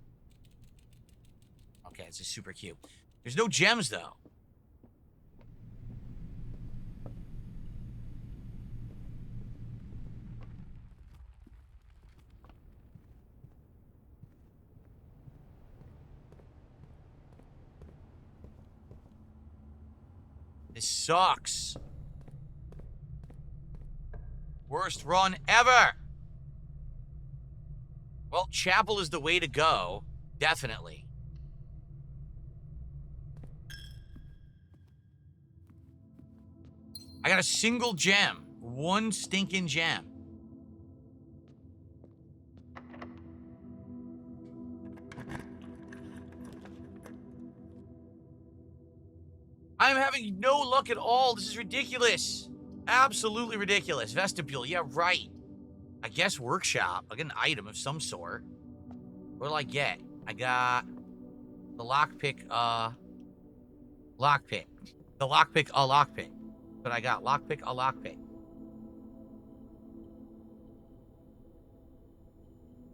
Okay, this is super cute. There's no gems, though. This sucks. Worst run ever. Well, Chapel is the way to go. Definitely. I got a single gem. One stinking gem. I'm having no luck at all. This is ridiculous. Absolutely ridiculous. Vestibule. Yeah, right. I guess workshop. I get an item of some sort. What do I get? I got the lockpick, lockpick. The lockpick, a lockpick. But I got lockpick, a lockpick.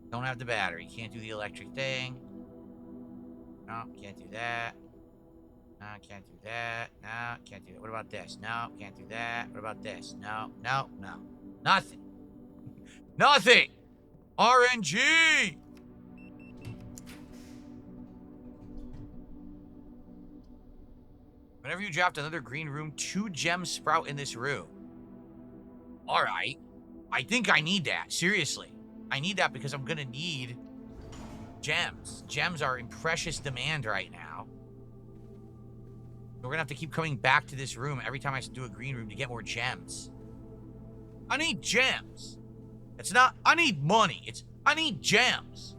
Don't have the battery. Can't do the electric thing. No, can't do that. No, can't do that. No, can't do that. What about this? No, can't do that. What about this? No, no, no. Nothing. Nothing! RNG! Whenever you dropped another green room, 2 gems sprout in this room. Alright. I think I need that. Seriously. I need that because I'm gonna need gems. Gems are in precious demand right now. We're gonna have to keep coming back to this room every time I do a green room to get more gems. I need gems. It's not, I need money. It's, I need gems.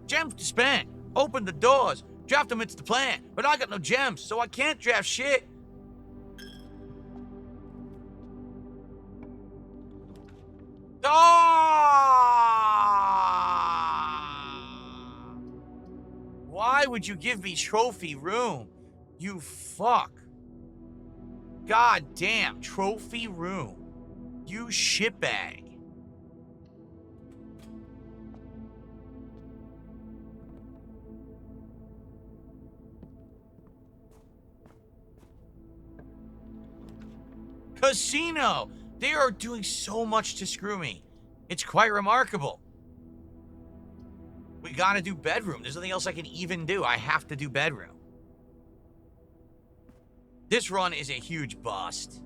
Gems to spend. Open the doors. Draft them into the plan. But I got no gems, so I can't draft shit. Ah! Why would you give me trophy room? You fuck. God damn, trophy room. You shitbag. Casino! They are doing so much to screw me. It's quite remarkable. We gotta do bedroom. There's nothing else I can even do. I have to do bedroom. This run is a huge bust.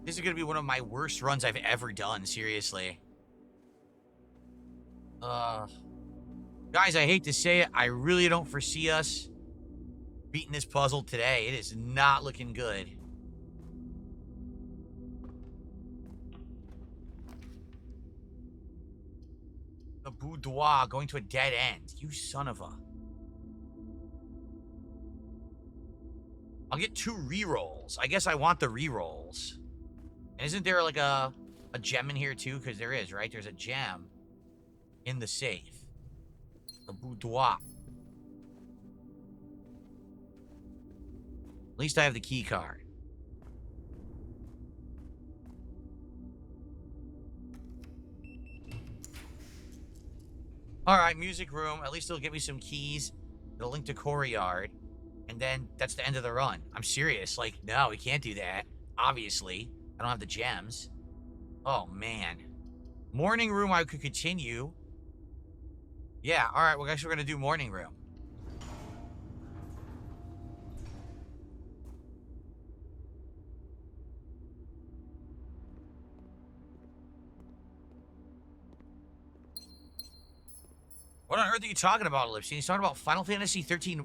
This is gonna be one of my worst runs I've ever done, seriously. Guys, I hate to say it, I really don't foresee us beating this puzzle today. It is not looking good. The boudoir going to a dead end. You son of a... I'll get 2 rerolls. I guess I want the rerolls. And isn't there like a gem in here too? Because there is, right? There's a gem in the safe. The boudoir. At least I have the key card. Alright, music room. At least it'll get me some keys. It'll link to courtyard. And then that's the end of the run. I'm serious. Like, no, we can't do that. Obviously. I don't have the gems. Oh, man. Morning room, I could continue. Yeah, alright, well, I guess we're gonna do morning room. What on earth are you talking about, Ellipse? He's talking about Final Fantasy 13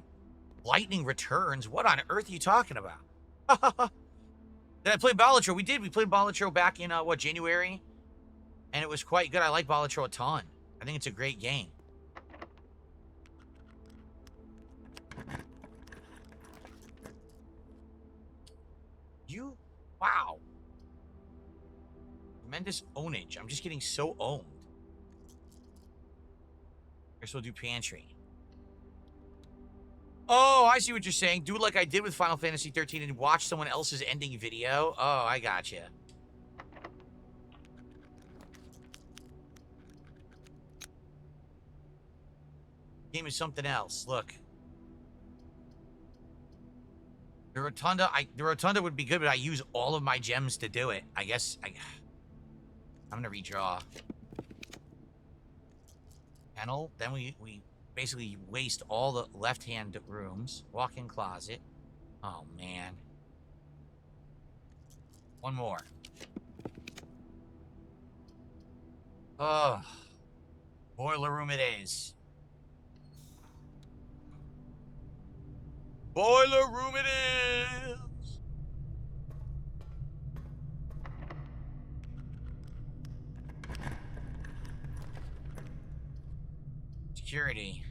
Lightning Returns? What on earth are you talking about? Did I play Balatro? We did. We played Balatro back in, January? And it was quite good. I like Balatro a ton. I think it's a great game. Wow. Tremendous ownage. I'm just getting so owned. Guess we'll do pantry. Oh, I see what you're saying. Do like I did with Final Fantasy 13 and watch someone else's ending video. Oh, I gotcha. Game is something else. Look. The rotunda would be good, but I use all of my gems to do it. I guess I'm gonna redraw. Panel. Then we basically waste all the left-hand rooms. Walk-in closet. Oh man. One more. Oh. Boiler room it is. Boiler room it is! Security.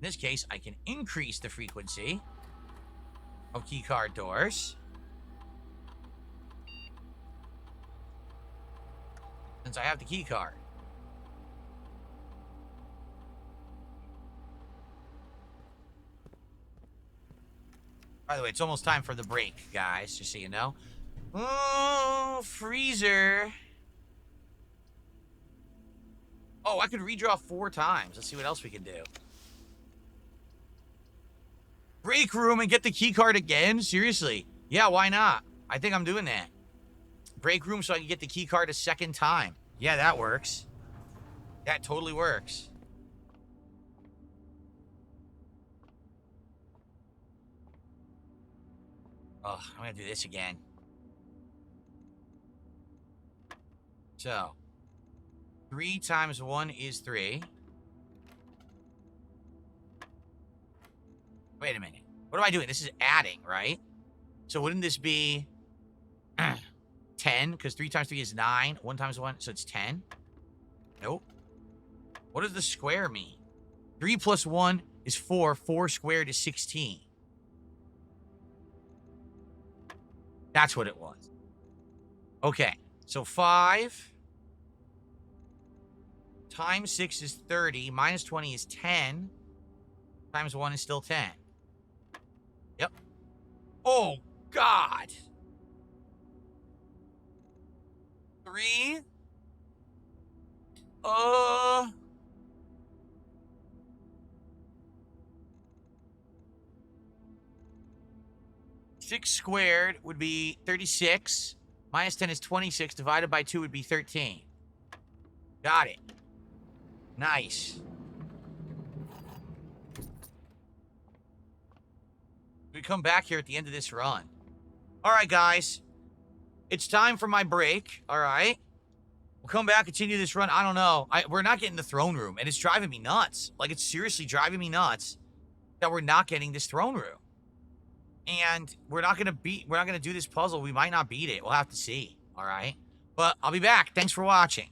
In this case, I can increase the frequency of keycard doors. Since I have the keycard. By the way, it's almost time for the break, guys, just so you know. Oh, freezer. Oh, I could redraw 4 times. Let's see what else we can do. Break room and get the key card again? Seriously. Yeah, why not? I think I'm doing that. Break room so I can get the key card a second time. Yeah, that works. That totally works. Oh, I'm gonna do this again. So, 3 times 1 is 3. Wait a minute. What am I doing? This is adding, right? So wouldn't this be 10? Because 3 times 3 is 9. 1 times 1, so it's 10. Nope. What does the square mean? 3 plus 1 is 4. 4 squared is 16. That's what it was. Okay. So 5 times 6 is 30. Minus 20 is 10. Times 1 is still 10. Yep. Oh, God. 3. 6 squared would be 36. Minus 10 is 26. Divided by 2 would be 13. Got it. Nice. We come back here at the end of this run. All right, guys. It's time for my break. All right. We'll come back, continue this run. I don't know. We're not getting the throne room, and it's driving me nuts. Like, it's seriously driving me nuts that we're not getting this throne room. And we're not going to do this puzzle. We might not beat it. We'll have to see. All right. But I'll be back. Thanks for watching.